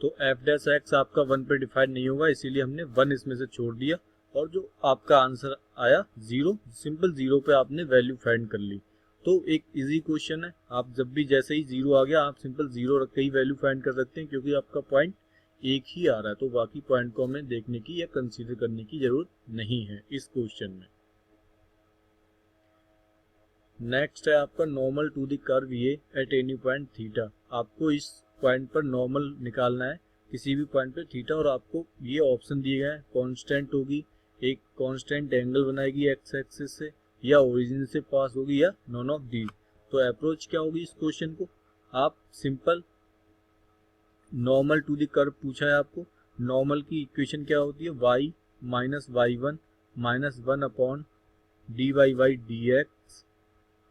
तो एफ डैश एक्स आपका 1 पे डिफाइन नहीं होगा, इसीलिए हमने 1 इसमें से छोड़ दिया और जो आपका आंसर आया 0, सिंपल 0 पे आपने वैल्यू फाइंड कर ली। तो एक इजी क्वेश्चन है, आप जब भी जैसे ही 0 आ गया आप सिंपल 0 रख के ही वैल्यू फाइंड कर सकते हैं, क्योंकि आपका पॉइंट एक ही आ रहा है। तो बाकी पॉइंट को हमें देखने की या कंसीडर करने की जरूरत नहीं है इस क्वेश्चन में। नेक्स्ट है आपका normal to the curve a at any point theta. आपको इस पॉइंट पर नॉर्मल निकालना है किसी भी पॉइंट पे थीटा, और आपको ये ऑप्शन दिए गए हैं। कांस्टेंट होगी, एक कांस्टेंट एंगल बनाएगी एक्स एक्सिस से, या ओरिजिन से पास होगी, या नॉन ऑफ दीज। तो अप्रोच क्या होगी इस क्वेश्चन को, आप simple normal to the curve पूछा है आपको। नॉर्मल की इक्वेशन क्या होती है, y - y1 - 1 dy by dx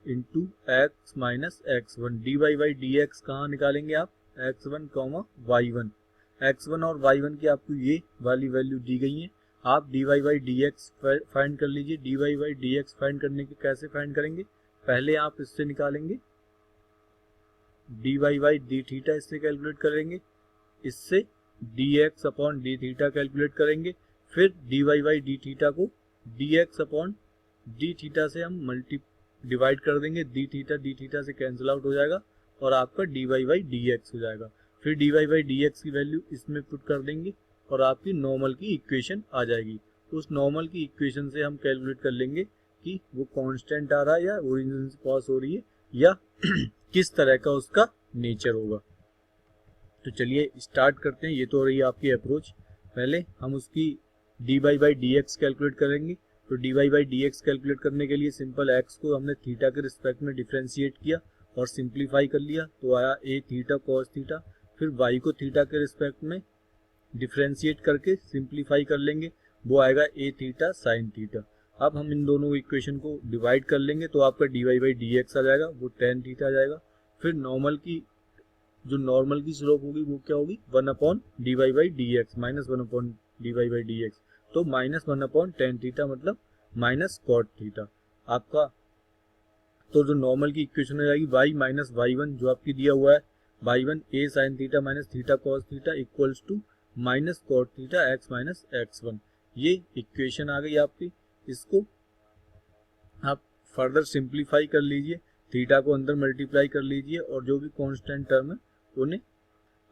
into x - x1। dy by dx कहाँ निकालेंगे आप, x1, y1। x1 और y1 की आपको ये वाली वैल्यू दी गई है, आप dy बाई dx फाइंड कर लीजिए। dy बाई dx फाइंड करने के कैसे फाइंड करेंगे, पहले आप इससे निकालेंगे dy बाई डी थीटा, इससे कैलकुलेट करेंगे, इससे dx upon D theta calculate करेंगे, फिर dy बाई डी थीटा को dx अपॉन डी थीटा से हम डिवाइड कर देंगे, डी थीटा से कैंसिल आउट हो जाएगा और आपका dy बाई dx हो जाएगा। फिर dy बाई dx की वैल्यू इसमें पुट कर देंगे और आपकी नॉर्मल की इक्वेशन आ जाएगी। उस नॉर्मल की इक्वेशन से हम कैलकुलेट कर लेंगे कि वो कांस्टेंट आ रहा है या ओरिजिन से पास हो रही है, या किस तरह का उसका नेचर होगा। तो चलिए स्टार्ट करते हैं। ये तो रही आपकी अप्रोच। पहले हम उसकी dy by d x calculate करेंगे। तो dy by d x calculate करने के लिए सिंपल x को हमने थीटा के रिस्पेक्ट में डिफ्रेंशिएट किया और सिंप्लीफाई कर लिया, तो आया a थीटा कॉस थीटा। फिर y को थीटा के रिस्पेक्ट में डिफ्रेंशिएट करके सिंप्लीफाई कर लेंगे, वो आएगा a थीटा साइन थीटा। अब हम इन दोनों इक्वेशन को डिवाइड कर लेंगे तो आपका dy बाई डी एक्स आ जाएगा, वो टेन थीटा आ जाएगा। फिर नॉर्मल की स्लोप होगी वो क्या होगी, 1 upon d y by d x minus 1 upon d y by d x. तो माइनस 1 अपॉन टेन थीटा मतलब माइनस कॉट थीटा आपका। तो जो नॉर्मल की इक्वेशन हो जाएगी y माइनस वाई वन जो आपकी दिया हुआ है y1 a sine theta minus theta cos theta equals to minus cot theta x minus x1। ये इक्वेशन आ गई आपकी। इसको आप फर्दर सिंप्लीफाई कर लीजिए, थीटा को अंदर मल्टीप्लाई कर लीजिए और जो भी कांस्टेंट टर्म है उन्हें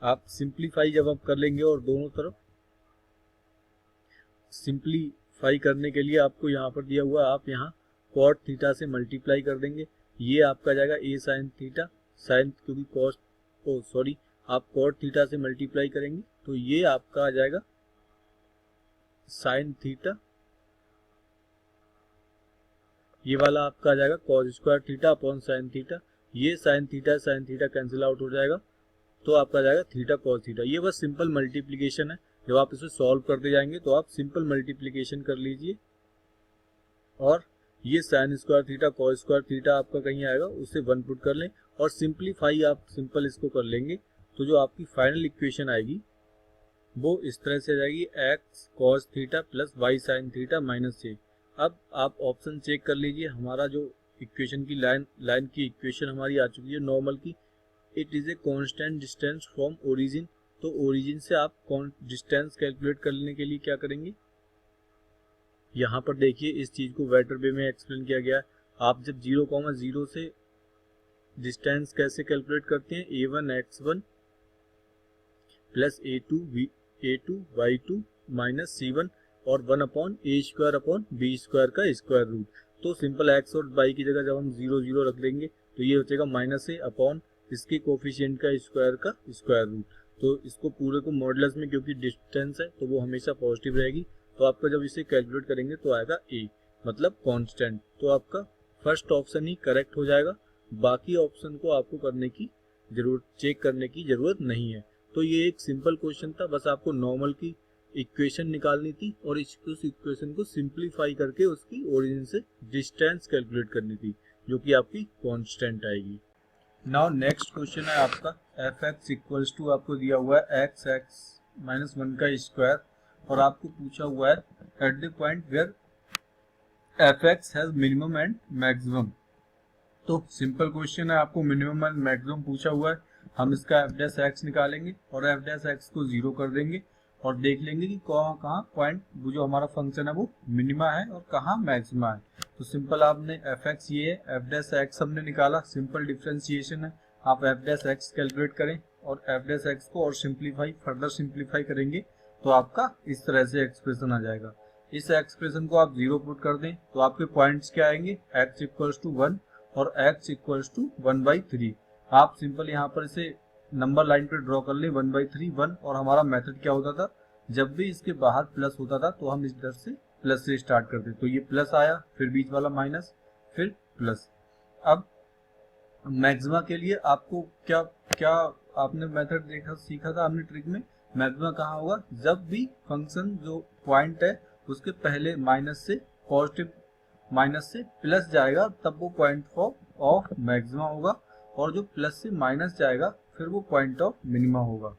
आप सिंप्लीफाई जब आप कर लेंगे और दोनों तरफ सिंप्लीफाई करने के लिए आपको यहाँ पर दिया हुआ आप यहाँ कॉट थीटा से मल्टीप्लाई कर देंगे। ये आपका जाएगा a साइन थीटा साइन, क्योंकि कॉस आप कॉट थीटा से मल्टीप्लाई करेंगे तो ये आपका आ जाएगा साइन थीटा। ये वाला आपका आ जाएगा cos square theta upon sine theta. ये साइन थीटा कैंसिल आउट हो जाएगा तो आपका आ जाएगा थीटा कॉस थीटा। ये बस सिंपल मल्टीप्लिकेशन है। जब आप इसे सॉल्व करते जाएंगे तो आप सिंपल मल्टीप्लिकेशन कर लीजिए और ये sine square theta cos square theta आपका कहीं आएगा उससे 1 पुट कर लें और सिंप्लीफाई आप सिंपल इसको कर लेंगे तो जो आपकी फाइनल इक्वेशन आएगी वो इस तरह से आ जाएगी x cos theta plus y sign theta minus a। अब आप ऑप्शन चेक कर लीजिए, हमारा जो इक्वेशन की लाइन की इक्वेशन हमारी आ चुकी है नॉर्मल की। It is a constant distance from origin. तो ओरिजिन से आप डिस्टेंस कैलकुलेट करने के लिए क्या करेंगे, यहाँ पर देखिए इस चीज को वेक्टर वे में एक्सप्लेन किया गया है। आप जब 0,0 से डिस्टेंस कैसे कैलकुलेट करते हैं, a1 x1 plus a2 y2 minus c1 और 1 upon a square upon b square का स्क्वायर रूट। तो सिंपल x और y की जगह जब हम 0 रख देंगे तो ये हो जाएगा माइनस a अपॉन इसके कोफिशिएंट का स्क्वायर रूट। तो इसको पूरे को मॉडुलस में क्योंकि डिस्टेंस है तो वो हमेशा पॉजिटिव रहेगी। तो आपका जब इसे कैलकुलेट करेंगे तो आएगा a मतलब कांस्टेंट। तो आपका फर्स्ट ऑप्शन ही करेक्ट हो जाएगा, बाकी ऑप्शन को आपको चेक करने की जरूरत नहीं है। तो ये एक सिंपल क्वेश्चन था, बस आपको नॉर्मल की इक्वेशन निकालनी थी और उस इक्वेशन को सिंप्लीफाई करके उसकी ओरिजिन से डिस्टेंस कैलकुलेट करनी थी जो कि आपकी कांस्टेंट आएगी। नाउ नेक्स्ट क्वेश्चन है आपका एफ एक्स इक्वल्स टू आपको दिया हुआ है एक्स माइनस 1 का स्क्वायर और आपको पूछा हुआ है at the point where f x has minimum and maximum. तो सिंपल क्वेश्चन है, आपको मिनिमम एंड मैक्सिमम पूछा हुआ है। हम इसका एफ डैश एक्स निकालेंगे और एफ डैश एक्स को 0 कर देंगे और देख लेंगे कि कहाँ पॉइंट वो जो हमारा फंक्शन है वो मिनिमा है और कहाँ मैक्सिमा है। तो सिंपल आपने एफ एक्स ये है, एफ डैश एक्स हमने निकाला, सिंपल डिफरेंशिएशन है। आप एफ डैश एक्स कैलकुलेट करें और एफ डैश एक्स को और फर्दर सिंप्लीफाई करेंगे तो आपका इस तरह से एक्सप्रेशन आ जाएगा। इस एक्सप्रेशन को आप 0 पुट कर दें तो आपके पॉइंट्स क्या आएंगे, x इक्वल्स टू 1 और x इक्वल्स टू 1/3। आप सिंपल यहाँ पर इसे नंबर लाइन पे ड्रॉ कर ले 1/3 1। और हमारा मेथड क्या होता था, जब भी इसके बाहर प्लस होता था तो हम इधर से प्लस से स्टार्ट करते। तो ये प्लस आया, फिर बीच वाला माइनस, फिर प्लस। अब मैक्सिमा के लिए आपको क्या आपने मेथड सीखा था आपने ट्रिक में, मैक्सिमा कहाँ होगा, जब भी फंक्शन जो पॉइंट है उसके पहले माइनस से प्लस जाएगा तब वो पॉइंट ऑफ मैक्सिमा होगा और जो प्लस से माइनस जाएगा फिर वो पॉइंट ऑफ मिनिमा होगा।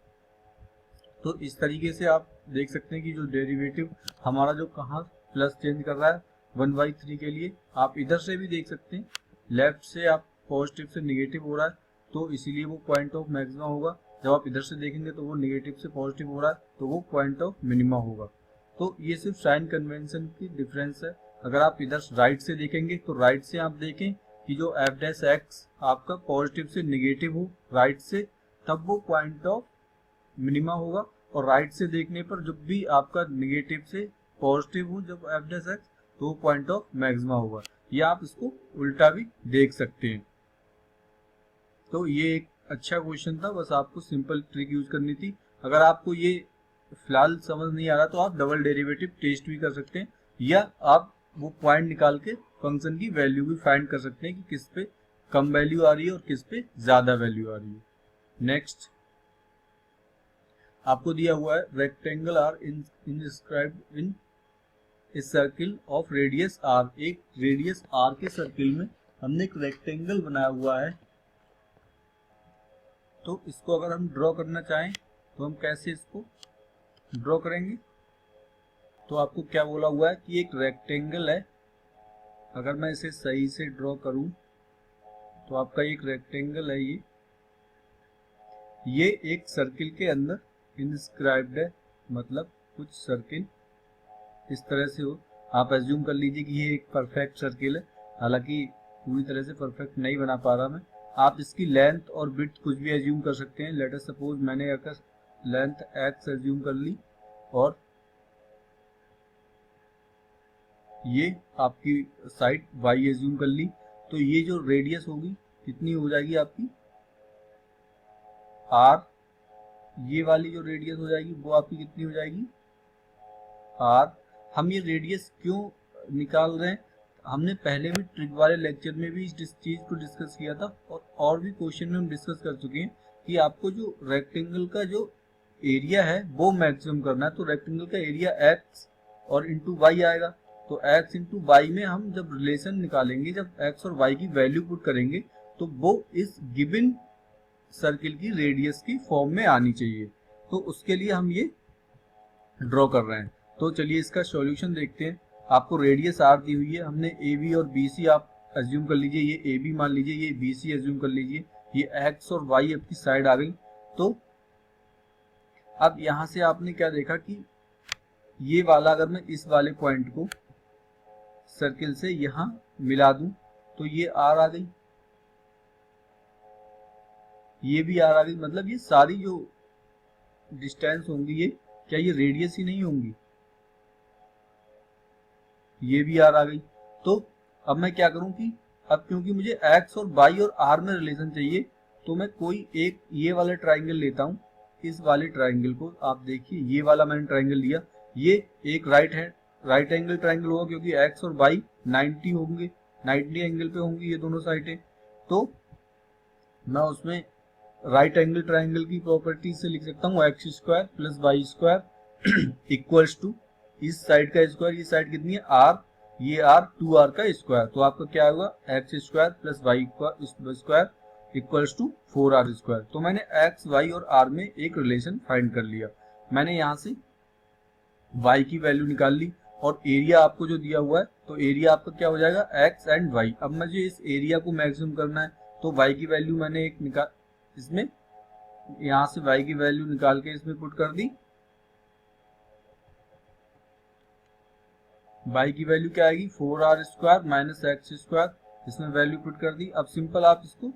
तो इस तरीके से आप देख सकते हैं कि जो डेरिवेटिव हमारा जो कहाँ प्लस चेंज कर रहा है 1/3 के लिए, आप इधर से भी देख सकते हैं, लेफ्ट से आप पॉजिटिव से निगेटिव हो रहा है तो इसीलिए वो पॉइंट ऑफ मैक्सिमा होगा। जब आप इधर से देखेंगे तो वो निगेटिव से पॉजिटिव हो रहा है तो वो पॉइंट ऑफ मिनिमा होगा। तो ये सिर्फ साइन कन्वेंशन की डिफरेंस है। अगर आप इधर राइट से देखेंगे तो राइट से आप देखें कि जो एफ डैश एक्स आपका पॉजिटिव से निगेटिव हो राइट से, तब वो पॉइंट ऑफ मिनिमा होगा। और राइट से देखने पर जब भी आपका निगेटिव से पॉजिटिव हो जब एफ डैश एक्स तो वो पॉइंट ऑफ मैक्सिमा होगा। या आप इसको उल्टा भी देख सकते हैं। तो ये एक अच्छा क्वेश्चन था, बस आपको सिंपल ट्रिक यूज करनी थी। अगर आपको ये फिलहाल समझ नहीं आ रहा तो आप डबल डेरिवेटिव टेस्ट भी कर सकते हैं, या आप वो पॉइंट निकाल के फंक्शन की वैल्यू भी फाइंड कर सकते हैं कि किस पे कम वैल्यू आ रही है और किस पे ज्यादा वैल्यू आ रही है। नेक्स्ट आपको दिया हुआ है rectangle are inscribed in a circle of radius r. एक रेडियस आर के सर्किल में हमने एक रेक्टेंगल बनाया हुआ है, तो इसको अगर हम ड्रॉ करना चाहें तो हम कैसे इसको ड्रॉ करेंगे। तो आपको क्या बोला हुआ है कि एक रेक्टेंगल है, अगर मैं इसे सही से ड्रॉ करूं तो आपका एक रेक्टेंगल है, ये एक सर्किल के अंदर इंस्क्राइब्ड है, मतलब कुछ सर्किल इस तरह से हो। आप एज्यूम कर लीजिए कि ये एक परफेक्ट सर्किल है, हालांकि पूरी तरह से परफेक्ट नहीं बना पा रहा मैं। आप इसकी लेंथ और विड्थ कुछ भी एज्यूम कर सकते हैं। लेट अस सपोज मैंने अगर लेंथ x एज्यूम कर ली और ये आपकी साइड y एज्यूम कर ली, तो ये जो रेडियस होगी कितनी हो जाएगी आपकी r। ये वाली जो रेडियस हो जाएगी वो आपकी कितनी हो जाएगी r। हम ये रेडियस क्यों निकाल रहे हैं, हमने पहले भी ट्रिक वाले लेक्चर में भी इस चीज को डिस्कस किया था, और भी क्वेश्चन में हम डिस्कस कर चुके हैं कि आपको जो रेक्टेंगल का जो एरिया है वो मैक्सिमम करना है। तो रेक्टेंगल का एरिया x और इंटू वाई आएगा, तो x इंटू वाई में हम जब रिलेशन निकालेंगे, जब x और y की वैल्यू पुट करेंगे तो वो इस गिवन सर्किल की रेडियस की फॉर्म में आनी चाहिए। तो उसके लिए हम ये ड्रॉ कर रहे हैं। तो चलिए इसका सॉल्यूशन देखते हैं। आपको रेडियस आर दी हुई है, हमने ए बी और बी सी आप एज्यूम कर लीजिए, ये ए बी मान लीजिए, ये बी सी एज्यूम कर लीजिए, ये एक्स और वाई आपकी साइड आ गई। तो अब यहां से आपने क्या देखा कि ये वाला अगर मैं इस वाले पॉइंट को सर्किल से यहां मिला दूं तो ये आर आ गई, ये भी आर आ गई, मतलब ये सारी जो डिस्टेंस होंगी ये क्या ये रेडियस ही नहीं होंगी, ये भी आर आ गई। तो अब मैं क्या करूं कि अब क्योंकि मुझे x और y और r में रिलेशन चाहिए, तो मैं कोई एक ये वाला ट्राइंगल लेता हूं। इस वाले ट्राइंगल को आप देखिए, ये वाला मैंने ट्राइंगल लिया, ये एक राइट एंगल ट्राइंगल होगा क्योंकि x और y 90 होंगे, 90 एंगल पे होंगी ये दोनों साइडें। तो मैं उसमें राइट एंगल ट्राइंगल की प्रॉपर्टी से लिख सकता हूँ x square plus y square equals to इस साइड का स्क्वायर, ये साइड कितनी है आर, ये आर 2r का स्क्वायर, तो आपका क्या होगा x square plus y square equals to 4r square. तो मैंने एक्स वाई और r में एक रिलेशन फाइंड कर लिया। मैंने यहाँ से y की वैल्यू निकाल ली और एरिया आपको जो दिया हुआ है, तो एरिया आपका क्या हो जाएगा x एंड y। अब मुझे इस एरिया को मैक्सिमम करना है, तो y की वैल्यू मैंने एक निकाल, इसमें यहां से y की वैल्यू निकाल के इसमें पुट कर दी। y की वैल्यू क्या आएगी 4r square minus x square, इसमें वैल्यू पुट कर दी। अब सिंपल आप इसको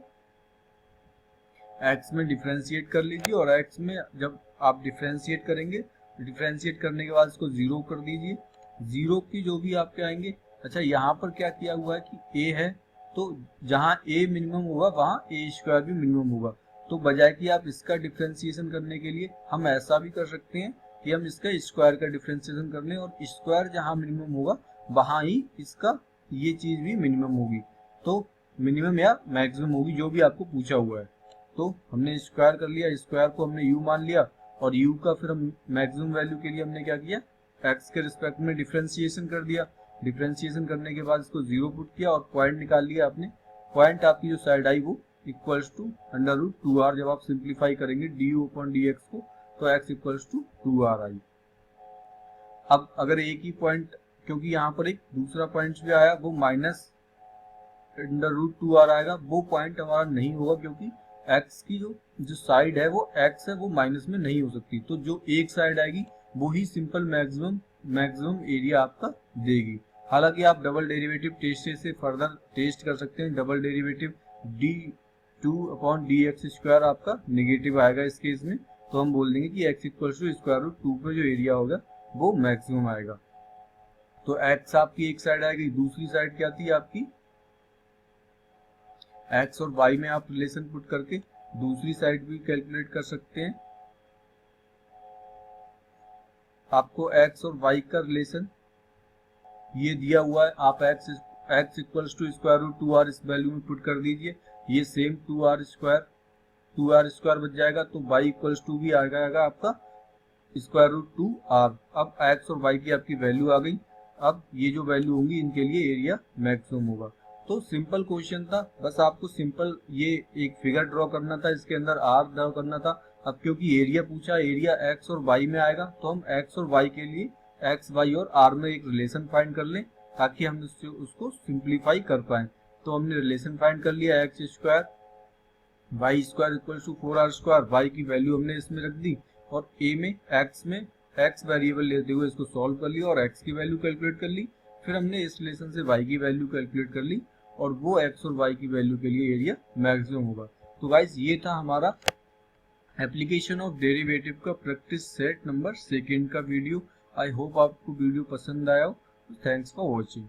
x में डिफरेंशिएट कर लीजिए, और x में जब आप डिफरेंशिएट करेंगे, डिफरेंशिएट करने के बाद इसको 0 कर दीजिए, 0 की जो भी आपके आएंगे। अच्छा यहाँ पर क्या किया हुआ है कि a है, तो जहां a मिनिमम होगा वहां a स्क्वायर भी मिनिमम होगा। तो बजाय कि आप इसका डिफरेंशिएशन करने के लिए हम ऐसा भी कर सकते हैं कि हम इसका स्क्वायर का डिफरेंशिएशन कर लें, और स्क्वायर जहां मिनिमम होगा वहां ही इसका ये चीज भी मिनिमम होगी, तो मिनिमम या मैक्सिमम होगी जो भी आपको पूछा हुआ है। तो हमने स्क्वायर कर लिया, स्क्वायर को हमने u मान लिया, और u का फिर हम मैक्सिमम वैल्यू के लिए हमने क्या किया x के रिस्पेक्ट में डिफरेंशिएशन कर दिया। डिफरेंशिएशन करने के बाद इसको 0 पुट किया और पॉइंट निकाल लिया आपने। पॉइंट आपकी जो साइड आई वो equals to under root 2r, जब आप सिंप्लीफाई करेंगे du अपॉन dx को तो x इक्वल्स टू 2r आई। अब अगर एक ही पॉइंट, क्योंकि यहाँ पर एक दूसरा पॉइंट भी आया वो माइनस अंडर रूट 2r आएगा, वो पॉइंट हमारा नहीं होगा क्योंकि x की जो साइड है वो x है, वो माइनस में नहीं हो सकती। तो जो एक साइड आएगी वो ही सिंपल मैक्सिमम एरिया आपका देगी। हालांकि आप डबल डेरिवेटिव टेस्ट से फर्दर टेस्ट कर सकते हैं। Double derivative d2 upon dx square आपका नेगेटिव आएगा इस केस में, तो हम बोल देंगे कि x equals to square root 2 पे जो एरिया होगा वो मैक्सिमम आएगा। तो x आपकी एक साइड आएगी, दूसरी साइड क्या थी आपकी x और y में आप रिलेशन पुट करके दूसरी साइड भी कैलकुलेट कर सकते हैं। आपको x और y का रिलेशन ये दिया हुआ है, आप x equals to square root 2r इस वैल्यू में पुट कर दीजिए, ये सेम 2r स्क्वायर बच जाएगा, तो y इक्वल्स टू भी आ जाएगा आपका स्क्वायर रूट 2r। अब x और y की आपकी वैल्यू आ गई। अब ये जो वैल्यू होंगी इनके लिए एरिया मैक्सिमम होगा। तो सिंपल क्वेश्चन था, बस आपको सिंपल ये एक फिगर ड्रॉ करना था, इसके अंदर r ड्रॉ करना था। अब क्योंकि एरिया पूछा, एरिया x और y में आएगा, तो हम x और y के लिए x, y और r में एक रिलेशन फाइंड कर लें ताकि हम उसको सिंप्लीफाई कर पाए। तो हमने रिलेशन फाइंड कर लिया, x square y square equal to 4r square, y की वैल्यू हमने इसमें रख दी और a में x वेरिएबल लेते हुए इसको सॉल्व कर लिया और x की वैल्यू कैलकुलेट कर ली। फिर हमने इस रिलेशन से y की वैल्यू कैलकुलेट कर ली और वो x और y की वैल्यू के लिए एरिया मैक्सिमम होगा। तो गाइस ये था हमारा एप्लीकेशन ऑफ डेरिवेटिव का प्रैक्टिस सेट नंबर 2 का वीडियो। आई होप आपको वीडियो पसंद आया हो। Thanks for watching.